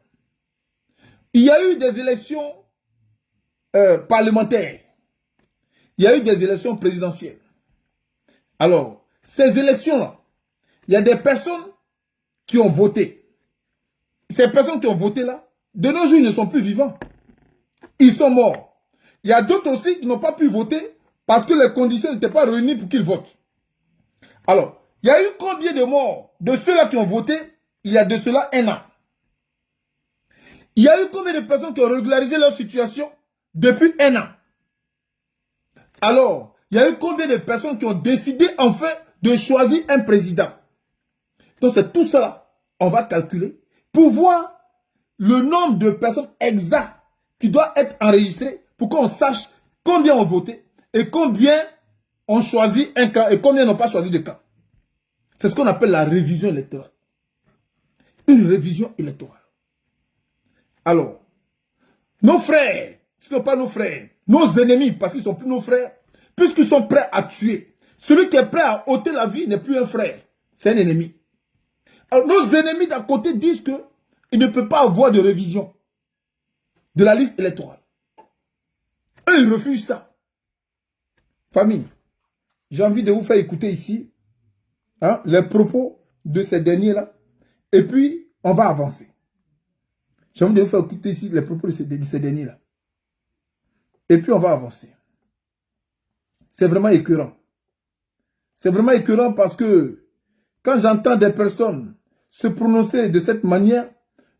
Il y a eu des élections parlementaires. Il y a eu des élections présidentielles. Alors, ces élections-là, il y a des personnes qui ont voté. Ces personnes qui ont voté là, de nos jours, ils ne sont plus vivants. Ils sont morts. Il y a d'autres aussi qui n'ont pas pu voter parce que les conditions n'étaient pas réunies pour qu'ils votent. Alors, il y a eu combien de morts de ceux-là qui ont voté il y a de cela 1 an? Il y a eu combien de personnes qui ont régularisé leur situation depuis 1 an? Alors, il y a eu combien de personnes qui ont décidé enfin de choisir un président? Donc, c'est tout ça, on va calculer pour voir le nombre de personnes exactes qui doivent être enregistrées pour qu'on sache combien ont voté et combien ont choisi un camp et combien n'ont pas choisi de camp. C'est ce qu'on appelle la révision électorale. Une révision électorale. Alors, nos frères, ce ne sont pas nos frères, nos ennemis, parce qu'ils ne sont plus nos frères, puisqu'ils sont prêts à tuer. Celui qui est prêt à ôter la vie n'est plus un frère, c'est un ennemi. Alors, nos ennemis d'à côté disent qu'il ne peut pas avoir de révision de la liste électorale. Eux, ils refusent ça. Famille, j'ai envie de vous faire écouter ici les propos de ces derniers-là. Et puis, on va avancer. J'ai envie de vous faire écouter ici les propos de ces derniers-là. Et puis, on va avancer. C'est vraiment écœurant. C'est vraiment écœurant parce que quand j'entends des personnes se prononcer de cette manière,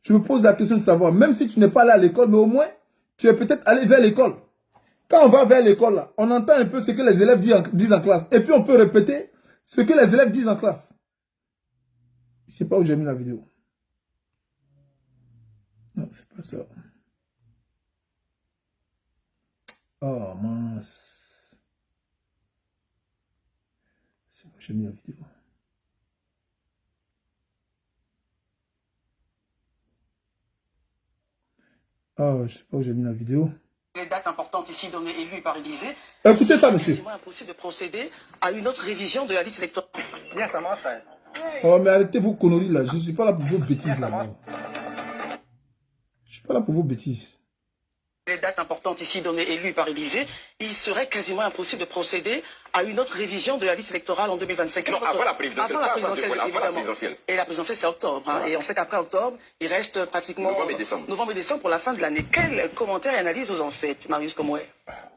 je me pose la question de savoir, même si tu n'es pas allé à l'école, mais au moins, tu es peut-être allé vers l'école. Quand on va vers l'école, on entend un peu ce que les élèves disent en classe. Et puis, on peut répéter ce que les élèves disent en classe. Je ne sais pas où j'ai mis la vidéo. Non, c'est pas ça. Oh, mince. C'est pas où j'ai mis la vidéo. Oh, je sais pas où j'ai mis la vidéo. Les dates importantes ici données élues par l'Élysée. Écoutez ça, monsieur. C'est impossible de procéder à une autre révision de la liste électorale. Bien, ça marche. Oh, mais arrêtez vos conneries là. Je ne suis pas là pour vos bêtises là. Je ne suis pas là pour vos bêtises. Les dates importantes ici données élues par l'Élysée, il serait quasiment impossible de procéder à une autre révision de la liste électorale en 2025. Non, avant la présidentielle. Avant la présidentielle, Avant la évidemment. présidentielle. Et la présidentielle, c'est octobre. Et on sait qu'après octobre, il reste pratiquement... Novembre et décembre pour la fin de l'année. Quels commentaires et analyses vous en faites, Marius Komoué?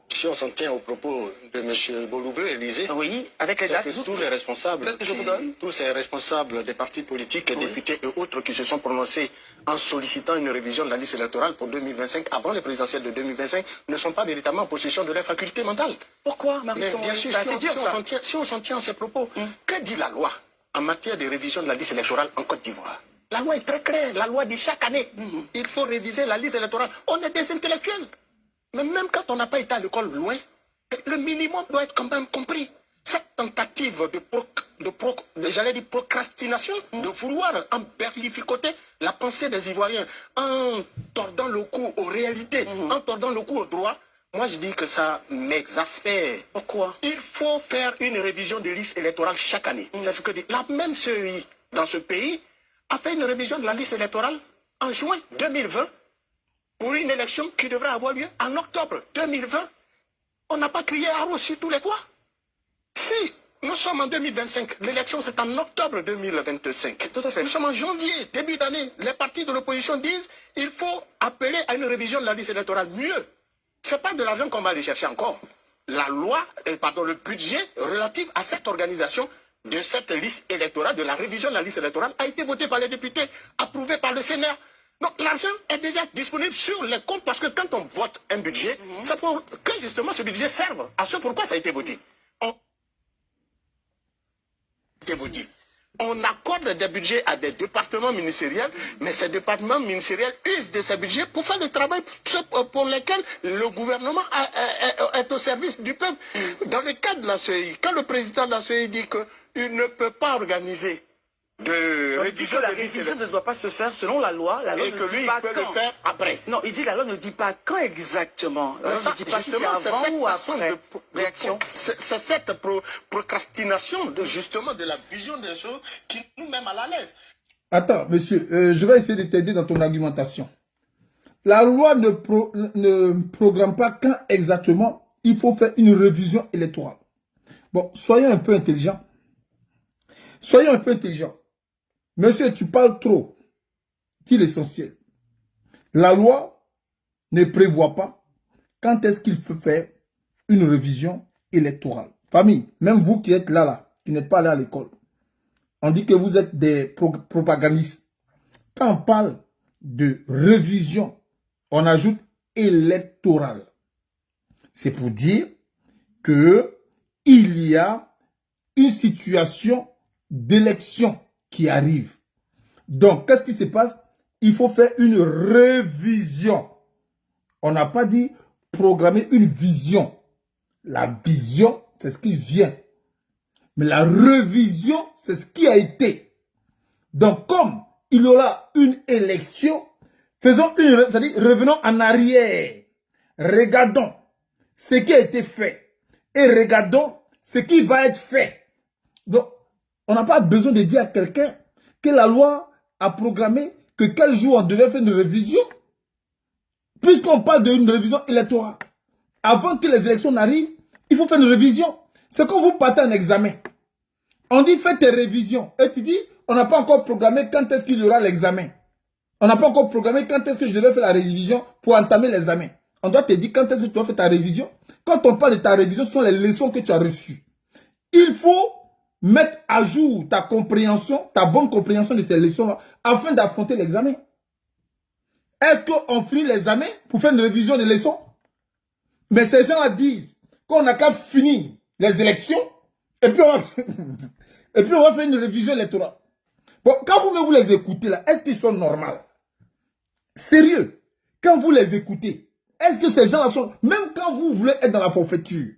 Si on s'en tient aux propos de M. Boloubé, Élysée, Oui, avec les dates. tous les responsables, Que je vous donne. tous ces responsables des partis politiques, députés et autres qui se sont prononcés en sollicitant une révision de la liste électorale pour 2025, avant les présidentielles de 2025, ne sont pas véritablement en possession de leur faculté mentale. Pourquoi, Marius Mais Komoué? bien sûr, C'est assez dur, ça. si on s'en tient à ces propos, que dit la loi en matière de révision de la liste électorale en Côte d'Ivoire? La loi est très claire. La loi dit chaque année, il faut réviser la liste électorale. On est des intellectuels. Mais même quand on n'a pas été à l'école loin, le minimum doit être quand même compris. Cette tentative de procrastination, de vouloir emberlificoter la pensée des Ivoiriens en tordant le cou aux réalités, en tordant le cou au droit, moi je dis que ça m'exaspère. Pourquoi? Il faut faire une révision de liste électorale chaque année. C'est ce que dit la même CEI dans ce pays a fait une révision de la liste électorale en juin 2020 pour une élection qui devrait avoir lieu en octobre 2020. On n'a pas crié à sur tous les toits. Si nous sommes en 2025, l'élection c'est en octobre 2025. Tout à fait. Nous sommes en janvier, début d'année. Les partis de l'opposition disent qu'il faut appeler à une révision de la liste électorale. Mieux, ce n'est pas de l'argent qu'on va aller chercher encore. La loi, le budget relatif à cette organisation de cette liste électorale, de la révision de la liste électorale, a été voté par les députés, approuvé par le Sénat. Donc l'argent est déjà disponible sur les comptes parce que quand on vote un budget, c'est pour que justement ce budget serve à ce pourquoi ça a été voté. on accorde des budgets à des départements ministériels, mais ces départements ministériels usent de ces budgets pour faire le travail pour lequel le gouvernement est au service du peuple. Dans le cas de la CEI, quand le président de la CEI dit qu'il ne peut pas organiser de révision la révision ne doit pas se faire selon la loi. La loi et ne que dit lui, pas il peut quand. le faire après. Non, il dit la loi ne dit pas quand exactement. La loi ne dit pas si c'est avant ou après. Réaction. C'est cette procrastination de la vision des choses qui nous met mal à l'aise. Attends, monsieur, je vais essayer de t'aider dans ton argumentation. La loi ne programme pas quand exactement il faut faire une révision électorale. Bon, soyons un peu intelligents. Soyons un peu intelligents. Monsieur, tu parles trop. C'est l'essentiel. La loi ne prévoit pas quand est-ce qu'il faut faire une révision électorale. Famille, même vous qui êtes là, qui n'êtes pas allé à l'école, on dit que vous êtes des propagandistes. Quand on parle de révision, on ajoute électorale. C'est pour dire que il y a une situation d'élection qui arrive. Donc, qu'est-ce qui se passe? Il faut faire une révision. On n'a pas dit programmer une vision. La vision, c'est ce qui vient. Mais la révision, c'est ce qui a été. Donc, comme il y aura une élection, c'est-à-dire revenons en arrière. Regardons ce qui a été fait. Et regardons ce qui va être fait. Donc, on n'a pas besoin de dire à quelqu'un que la loi a programmé que quel jour on devait faire une révision. Puisqu'on parle d'une révision électorale. Avant que les élections n'arrivent, il faut faire une révision. C'est quand vous partez en examen. On dit faites tes révisions. Et tu dis, on n'a pas encore programmé quand est-ce qu'il y aura l'examen. On n'a pas encore programmé quand est-ce que je devais faire la révision pour entamer l'examen. On doit te dire quand est-ce que tu vas faire ta révision. Quand on parle de ta révision, ce sont les leçons que tu as reçues. Il faut mettre à jour ta compréhension, ta bonne compréhension de ces leçons-là, afin d'affronter l'examen. Est-ce qu'on finit l'examen pour faire une révision des leçons? Mais ces gens-là disent qu'on n'a qu'à finir les élections et puis on va faire une révision électorale. Bon, quand vous les écoutez là, est-ce qu'ils sont normaux? Sérieux, quand vous les écoutez, est-ce que ces gens-là sont... Même quand vous voulez être dans la forfaiture,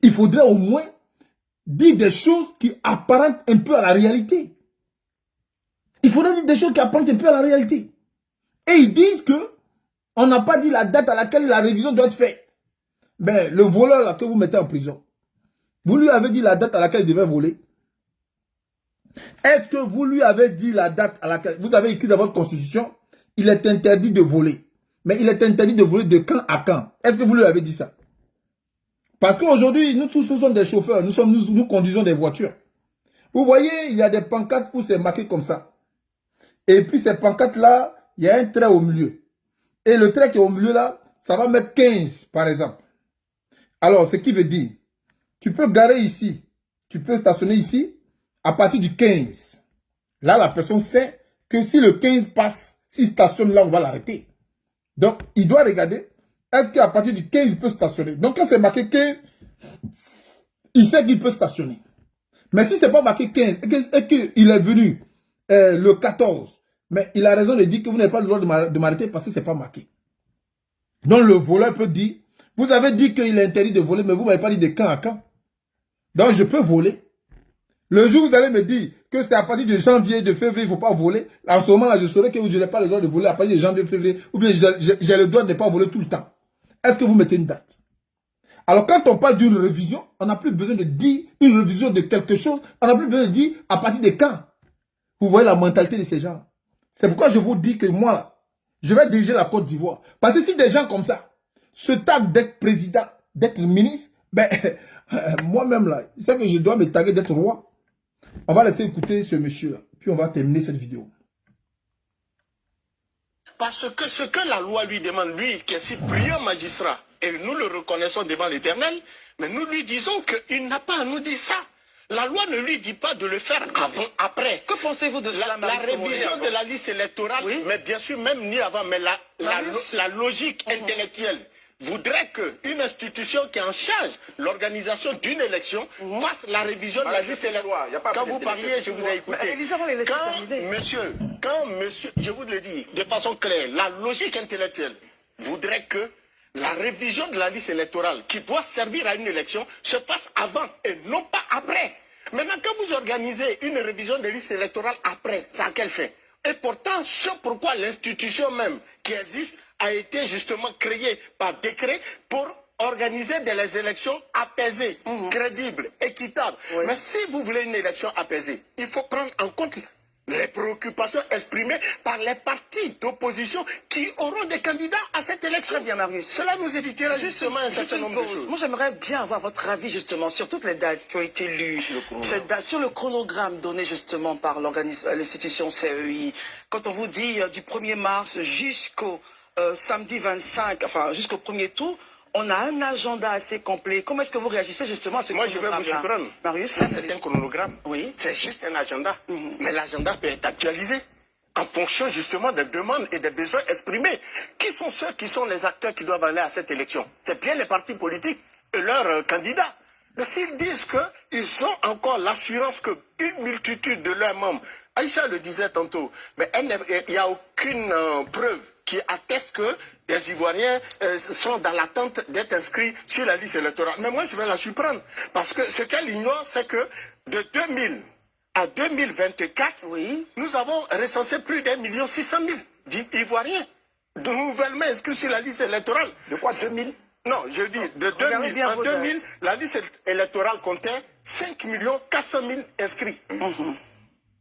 il faudrait au moins dire des choses qui apparentent un peu à la réalité. Il faudrait dire des choses qui apparentent un peu à la réalité. Et ils disent que on n'a pas dit la date à laquelle la révision doit être faite. Ben, le voleur là que vous mettez en prison, vous lui avez dit la date à laquelle il devait voler? Est-ce que vous lui avez dit la date à laquelle... Vous avez écrit dans votre constitution, il est interdit de voler. Mais il est interdit de voler de quand à quand? Est-ce que vous lui avez dit ça? Parce qu'aujourd'hui, nous tous, nous sommes des chauffeurs, nous conduisons des voitures. Vous voyez, il y a des pancartes où c'est marqué comme ça. Et puis ces pancartes-là, il y a un trait au milieu. Et le trait qui est au milieu là, ça va mettre 15 par exemple. Alors, ce qui veut dire, tu peux garer ici, tu peux stationner ici, à partir du 15. Là, la personne sait que si le 15 passe, s'il stationne là, on va l'arrêter. Donc, il doit regarder, est-ce qu'à partir du 15, il peut stationner? Donc, quand c'est marqué 15, il sait qu'il peut stationner. Mais si ce n'est pas marqué 15 et qu'il est venu le 14, mais il a raison de dire que vous n'avez pas le droit de m'arrêter parce que ce n'est pas marqué. Donc, le voleur peut dire, vous avez dit qu'il est interdit de voler, mais vous ne m'avez pas dit de quand à quand. Donc, je peux voler. Le jour où vous allez me dire que c'est à partir de janvier, de février, il ne faut pas voler, en ce moment-là, je saurai que vous n'avez pas le droit de voler à partir de janvier, février, ou bien j'ai le droit de ne pas voler tout le temps. Est-ce que vous mettez une date? Alors, quand on parle d'une révision, on n'a plus besoin de dire une révision de quelque chose, on n'a plus besoin de dire à partir de quand. Vous voyez la mentalité de ces gens. C'est pourquoi je vous dis que moi, je vais diriger la Côte d'Ivoire. Parce que si des gens comme ça se tapent d'être président, d'être ministre, ben, moi-même là, c'est que je dois me taguer d'être roi. On va laisser écouter ce monsieur-là, puis on va terminer cette vidéo. Parce que ce que la loi lui demande, lui, qui est si brillant magistrat, et nous le reconnaissons devant l'Éternel, mais nous lui disons qu'il n'a pas à nous dire ça. La loi ne lui dit pas de le faire avant, après. Que pensez-vous de cela, la révision de la liste électorale, oui? Mais bien sûr, même ni avant, mais la logique intellectuelle voudrait qu'une institution qui est en charge de l'organisation d'une élection fasse la révision de la liste électorale. Quand vous parliez, je vous ai écouté. Quand monsieur, je vous le dis de façon claire, la logique intellectuelle voudrait que la révision de la liste électorale qui doit servir à une élection se fasse avant et non pas après. Maintenant, quand vous organisez une révision de liste électorale après, c'est à quelle fin? Et pourtant, c'est pourquoi l'institution même qui existe a été justement créée par décret pour organiser des élections apaisées, crédibles, équitables. Oui. Mais si vous voulez une élection apaisée, il faut prendre en compte les préoccupations exprimées par les partis d'opposition qui auront des candidats à cette élection. Très bien, Marius. Cela nous évitera justement un certain nombre de choses. Moi, j'aimerais bien avoir votre avis justement sur toutes les dates qui ont été lues. Cette date, sur le chronogramme donné justement par l'institution CEI. Quand on vous dit du 1er mars jusqu'au samedi 25, enfin jusqu'au premier tour, on a un agenda assez complet. Comment est-ce que vous réagissez justement à ce Moi, je vais vous surprendre. Marius, ça, c'est un chronogramme. Oui. C'est juste un agenda. Mais l'agenda peut être actualisé en fonction justement des demandes et des besoins exprimés. Qui sont ceux qui sont les acteurs qui doivent aller à cette élection? C'est bien les partis politiques et leurs candidats. Mais s'ils disent qu'ils ont encore l'assurance qu'une multitude de leurs membres, Aïcha le disait tantôt, mais il n'y a aucune preuve qui atteste que les Ivoiriens sont dans l'attente d'être inscrits sur la liste électorale. Mais moi, je vais la surprendre. Parce que ce qu'elle ignore, c'est que de 2000 à 2024, oui, nous avons recensé plus d'1,6 million d'Ivoiriens nouvellement inscrits sur la liste électorale. De quoi, 2000? Non, je dis de 2000. En 2000, la liste électorale comptait 5 400 000 inscrits.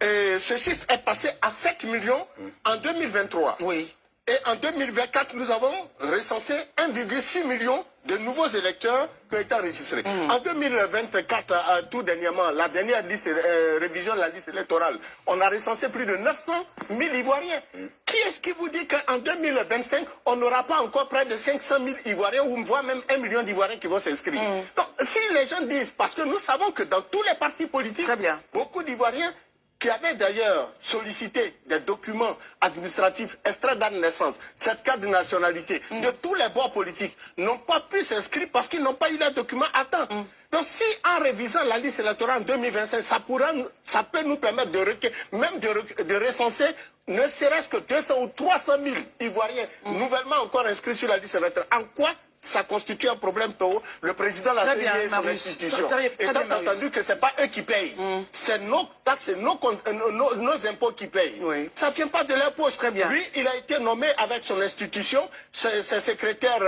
Et ce chiffre est passé à 7 millions en 2023. Oui. Et en 2024, nous avons recensé 1,6 million de nouveaux électeurs qui ont été enregistrés. En 2024, tout dernièrement, la dernière révision de la liste électorale, on a recensé plus de 900 000 Ivoiriens. Qui est-ce qui vous dit qu'en 2025, on n'aura pas encore près de 500 000 Ivoiriens ou voire même 1 million d'Ivoiriens qui vont s'inscrire? Donc, si les gens disent, parce que nous savons que dans tous les partis politiques, beaucoup d'Ivoiriens qui avaient d'ailleurs sollicité des documents administratifs, extraits d'acte de naissance, certificat de nationalité, de tous les bords politiques, n'ont pas pu s'inscrire parce qu'ils n'ont pas eu les documents à temps. Donc si en révisant la liste électorale en 2025, ça peut nous permettre de recenser ne serait-ce que 200 ou 300 000 Ivoiriens nouvellement encore inscrits sur la liste électorale. En quoi ça constitue un problème pour le président de la CEI et son institution? Étant entendu que ce n'est pas eux qui payent, c'est nos taxes et nos impôts qui payent. Ça ne vient pas de leur poche. Très bien. Lui, il a été nommé avec son institution, ses secrétaires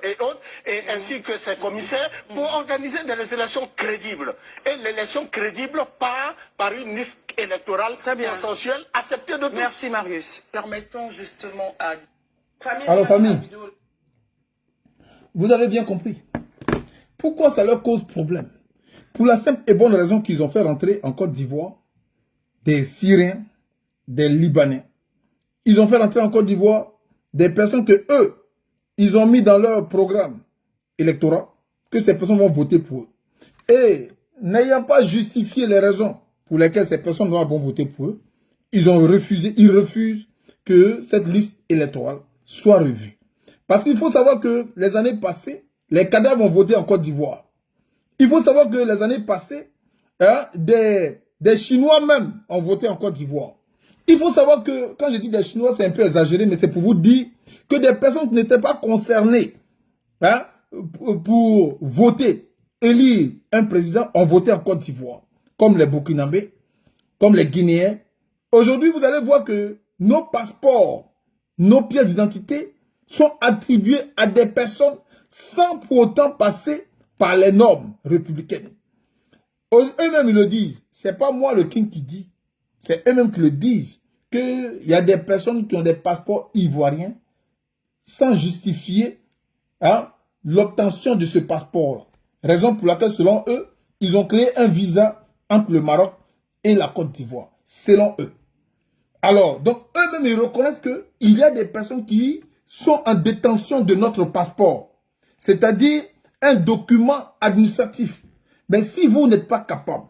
et autres, et ainsi que ses commissaires, pour organiser des élections crédibles. Et l'élection crédible par une liste électorale consensuelle acceptée de tous. Merci Marius. Permettons justement à... Alors famille, vous avez bien compris. Pourquoi ça leur cause problème? Pour la simple et bonne raison qu'ils ont fait rentrer en Côte d'Ivoire des Syriens, des Libanais. Ils ont fait rentrer en Côte d'Ivoire des personnes que eux, ils ont mis dans leur programme électoral, que ces personnes vont voter pour eux. Et n'ayant pas justifié les raisons pour lesquelles ces personnes vont voter pour eux, ils refusent que cette liste électorale soit revue. Parce qu'il faut savoir que les années passées, les cadavres ont voté en Côte d'Ivoire. Il faut savoir que les années passées, des Chinois même ont voté en Côte d'Ivoire. Il faut savoir que, quand je dis des Chinois, c'est un peu exagéré, mais c'est pour vous dire que des personnes qui n'étaient pas concernées pour voter, élire un président, ont voté en Côte d'Ivoire. Comme les Burkinabés, comme les Guinéens. Aujourd'hui, vous allez voir que nos passeports, nos pièces d'identité sont attribués à des personnes sans pour autant passer par les normes républicaines. Eux-mêmes ils le disent. C'est pas moi le king qui dit. C'est eux-mêmes qui le disent. Qu'il y a des personnes qui ont des passeports ivoiriens sans justifier l'obtention de ce passeport. Raison pour laquelle, selon eux, ils ont créé un visa entre le Maroc et la Côte d'Ivoire. Selon eux. Alors, donc eux-mêmes ils reconnaissent qu'il y a des personnes qui sont en détention de notre passeport. C'est-à-dire un document administratif. Mais si vous n'êtes pas capable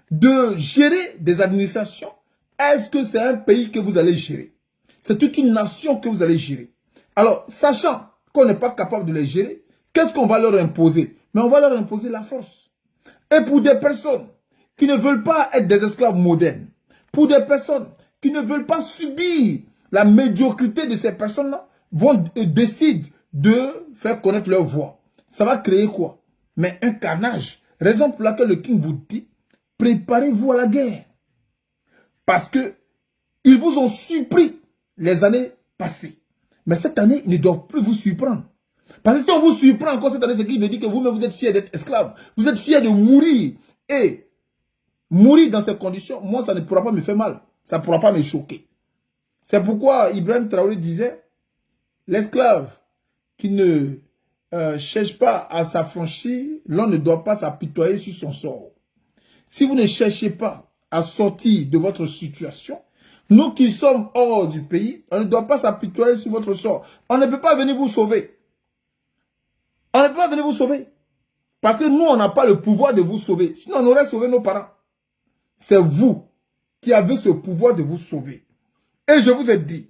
de gérer des administrations, est-ce que c'est un pays que vous allez gérer? C'est toute une nation que vous allez gérer. Alors, sachant qu'on n'est pas capable de les gérer, qu'est-ce qu'on va leur imposer? Mais on va leur imposer la force. Et pour des personnes qui ne veulent pas être des esclaves modernes, pour des personnes qui ne veulent pas subir la médiocrité de ces personnes-là, décident de faire connaître leur voix. Ça va créer quoi? Mais un carnage. Raison pour laquelle le King vous dit, préparez-vous à la guerre. Parce que ils vous ont surpris les années passées. Mais cette année, ils ne doivent plus vous surprendre. Parce que si on vous surprend encore cette année, c'est qu'il veut dire que vous-même, vous êtes fiers d'être esclave. Vous êtes fiers de mourir. Et mourir dans ces conditions, moi, ça ne pourra pas me faire mal. Ça ne pourra pas me choquer. C'est pourquoi Ibrahim Traoré disait, l'esclave qui ne cherche pas à s'affranchir, l'on ne doit pas s'apitoyer sur son sort. Si vous ne cherchez pas à sortir de votre situation, nous qui sommes hors du pays, on ne doit pas s'apitoyer sur votre sort. On ne peut pas venir vous sauver. On ne peut pas venir vous sauver. Parce que nous, on n'a pas le pouvoir de vous sauver. Sinon, on aurait sauvé nos parents. C'est vous qui avez ce pouvoir de vous sauver. Et je vous ai dit,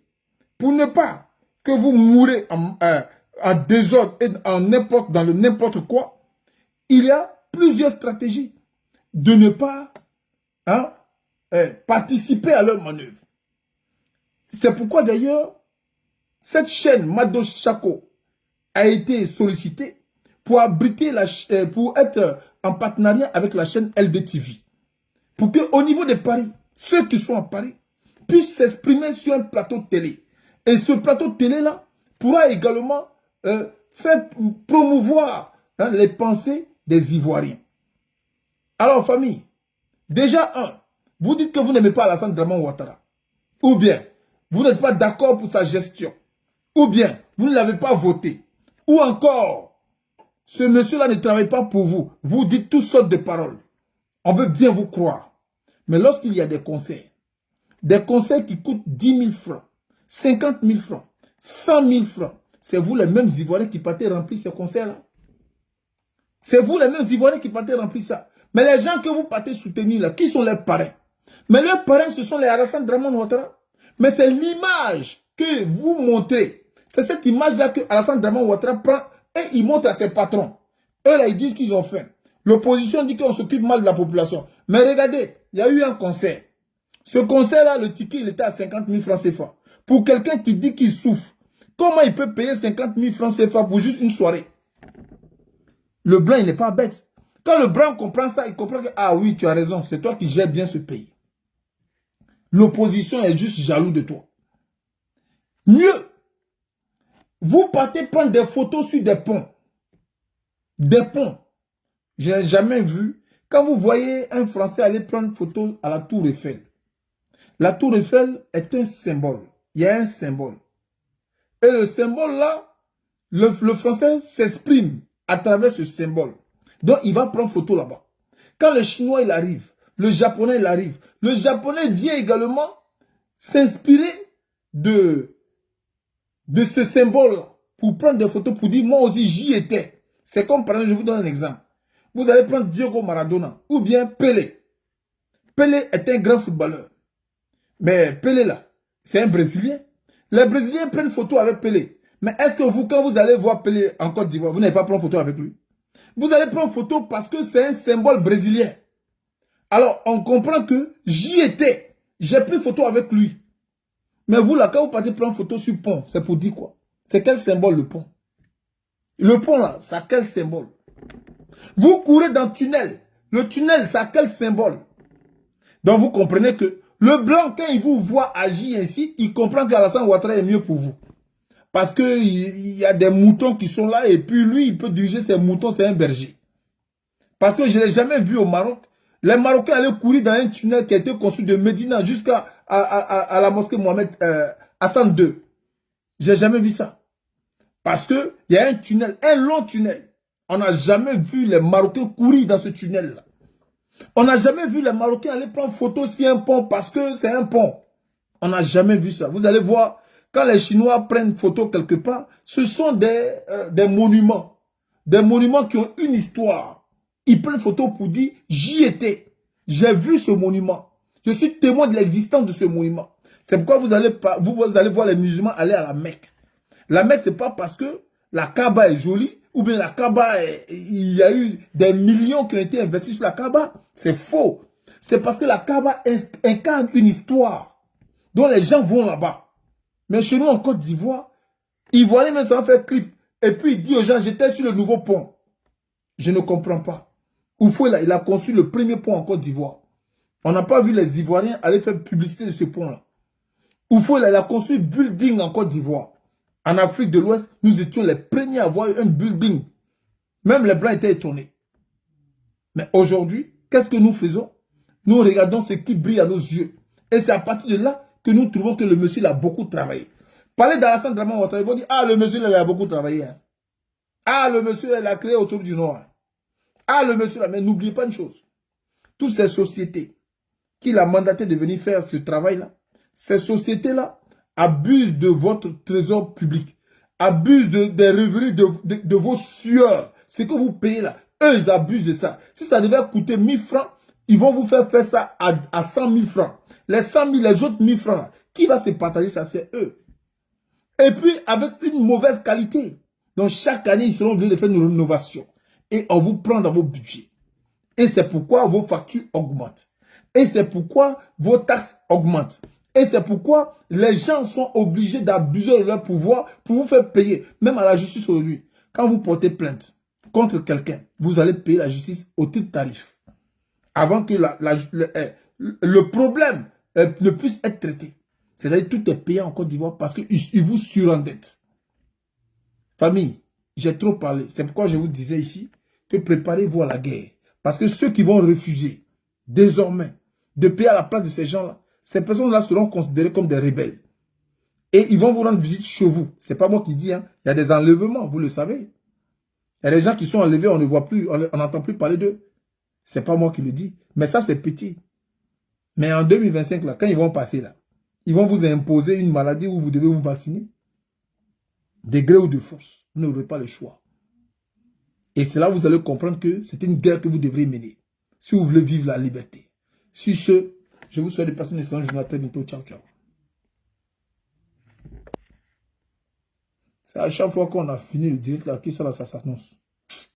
pour ne pas que vous mourrez en désordre et dans le n'importe quoi, il y a plusieurs stratégies de ne pas participer à leur manœuvre. C'est pourquoi d'ailleurs, cette chaîne Mado Chako a été sollicitée pour abriter pour être en partenariat avec la chaîne LDTV. Pour qu'au niveau de Paris, ceux qui sont à Paris puissent s'exprimer sur un plateau de télé. Et ce plateau de télé-là pourra également faire promouvoir les pensées des Ivoiriens. Alors, famille, déjà, vous dites que vous n'aimez pas Alassane Draman Ouattara. Ou bien, vous n'êtes pas d'accord pour sa gestion. Ou bien, vous ne l'avez pas voté. Ou encore, ce monsieur-là ne travaille pas pour vous. Vous dites toutes sortes de paroles. On veut bien vous croire. Mais lorsqu'il y a des concerts qui coûtent 10 000 francs, 50 000 francs, 100 000 francs, c'est vous les mêmes Ivoiriens qui partez remplir ces concerts-là. C'est vous les mêmes Ivoiriens qui partez remplir ça. Mais les gens que vous partez soutenir là, qui sont les parrains? Mais leurs parrains, ce sont les Alassane Draman Ouattara. Mais c'est l'image que vous montrez. C'est cette image-là que Alassane Draman Ouattara prend et il montre à ses patrons. Eux là, ils disent qu'ils ont faim. L'opposition dit qu'on s'occupe mal de la population. Mais regardez, il y a eu un concert. Ce concert-là, le ticket, il était à 50 000 francs CFA. Pour quelqu'un qui dit qu'il souffre, comment il peut payer 50 000 francs CFA pour juste une soirée? Le blanc, il n'est pas bête. Quand le blanc comprend ça, il comprend que, ah oui, tu as raison, c'est toi qui gères bien ce pays. L'opposition est juste jaloux de toi. Mieux, vous partez prendre des photos sur des ponts. Des ponts. Je n'ai jamais vu. Quand vous voyez un Français aller prendre photo à la Tour Eiffel, la Tour Eiffel est un symbole. Il y a un symbole. Et le symbole là, le Français s'exprime à travers ce symbole. Donc il va prendre photo là-bas. Quand le Chinois il arrive, le Japonais il arrive, le Japonais vient également s'inspirer de ce symbole-là pour prendre des photos, pour dire moi aussi j'y étais. C'est comme par exemple, je vous donne un exemple. Vous allez prendre Diego Maradona ou bien Pelé. Pelé est un grand footballeur. Mais Pelé là, c'est un Brésilien. Les Brésiliens prennent photo avec Pelé. Mais est-ce que vous, quand vous allez voir Pelé en Côte d'Ivoire, vous n'allez pas prendre photo avec lui? Vous allez prendre photo parce que c'est un symbole brésilien. Alors, on comprend que j'y étais. J'ai pris photo avec lui. Mais vous là, quand vous partez prendre photo sur le pont, c'est pour dire quoi? C'est quel symbole le pont? Le pont là, ça a quel symbole? Vous courez dans le tunnel. Le tunnel, ça a quel symbole? Donc vous comprenez que le blanc, quand il vous voit agir ainsi, il comprend qu'Alassane Ouattara est mieux pour vous. Parce qu'il y a des moutons qui sont là et puis lui, il peut diriger ses moutons, c'est un berger. Parce que je ne l'ai jamais vu au Maroc. Les Marocains allaient courir dans un tunnel qui a été construit de Médina jusqu'à la mosquée Mohamed Hassan II. Je n'ai jamais vu ça. Parce qu'il y a un tunnel, un long tunnel. On n'a jamais vu les Marocains courir dans ce tunnel-là. On n'a jamais vu les Marocains aller prendre photo sur un pont parce que c'est un pont. On n'a jamais vu ça. Vous allez voir, quand les Chinois prennent photo quelque part, ce sont des monuments. Des monuments qui ont une histoire. Ils prennent photo pour dire, j'y étais. J'ai vu ce monument. Je suis témoin de l'existence de ce monument. C'est pourquoi vous allez voir les musulmans aller à la Mecque. La Mecque, ce n'est pas parce que la Kaaba est jolie, ou bien la Kaaba, il y a eu des millions qui ont été investis sur la Kaaba. C'est faux. C'est parce que la Kaaba incarne une histoire dont les gens vont là-bas. Mais chez nous, en Côte d'Ivoire, Ivoirien même ça fait clip. Et puis il dit aux gens, j'étais sur le nouveau pont. Je ne comprends pas. Oufou, il a construit le premier pont en Côte d'Ivoire. On n'a pas vu les Ivoiriens aller faire publicité de ce pont-là. Oufou, il a construit un building en Côte d'Ivoire. En Afrique de l'Ouest, nous étions les premiers à avoir un building. Même les Blancs étaient étonnés. Mais aujourd'hui, qu'est-ce que nous faisons? Nous regardons ce qui brille à nos yeux. Et c'est à partir de là que nous trouvons que le monsieur il a beaucoup travaillé. Parlez d'Alassane Draman Ouattara, ils vont dire, ah, le monsieur il a beaucoup travaillé. Hein. Ah, le monsieur il a créé autour du Nord. Ah, le monsieur là, mais n'oubliez pas une chose. Toutes ces sociétés qu'il a mandaté de venir faire ce travail-là, ces sociétés-là abusent de votre trésor public, abusent des revenus de vos sueurs. Ce que vous payez là, eux, ils abusent de ça. Si ça devait coûter 1000 francs, ils vont vous faire ça à 100 000 francs. Les 100 000, les autres 1000 francs, là, qui va se partager ça? C'est eux. Et puis, avec une mauvaise qualité. Donc, chaque année, ils seront obligés de faire une rénovation. Et on vous prend dans vos budgets. Et c'est pourquoi vos factures augmentent. Et c'est pourquoi vos taxes augmentent. Et c'est pourquoi les gens sont obligés d'abuser de leur pouvoir pour vous faire payer. Même à la justice aujourd'hui. Quand vous portez plainte contre quelqu'un, vous allez payer la justice au titre tarif. Avant que le problème ne puisse être traité. C'est-à-dire que tout est payé en Côte d'Ivoire parce qu'ils vous surendettent. Famille, j'ai trop parlé. C'est pourquoi je vous disais ici que préparez-vous à la guerre. Parce que ceux qui vont refuser désormais de payer à la place de ces gens-là, ces personnes-là seront considérées comme des rebelles. Et ils vont vous rendre visite chez vous. Ce n'est pas moi qui dis. Hein. Il y a des enlèvements, vous le savez. Il y a des gens qui sont enlevés, on ne voit plus, on n'entend plus parler d'eux. Ce n'est pas moi qui le dis. Mais ça, c'est petit. Mais en 2025, là, quand ils vont passer là, ils vont vous imposer une maladie où vous devez vous vacciner. De gré ou de force. Vous n'aurez pas le choix. Et c'est là que vous allez comprendre que c'est une guerre que vous devrez mener. Si vous voulez vivre la liberté. Sur ce, je vous souhaite de passer une excellente journée. À très bientôt. Ciao, ciao. C'est à chaque fois qu'on a fini le direct là, qui ça là, ça s'annonce.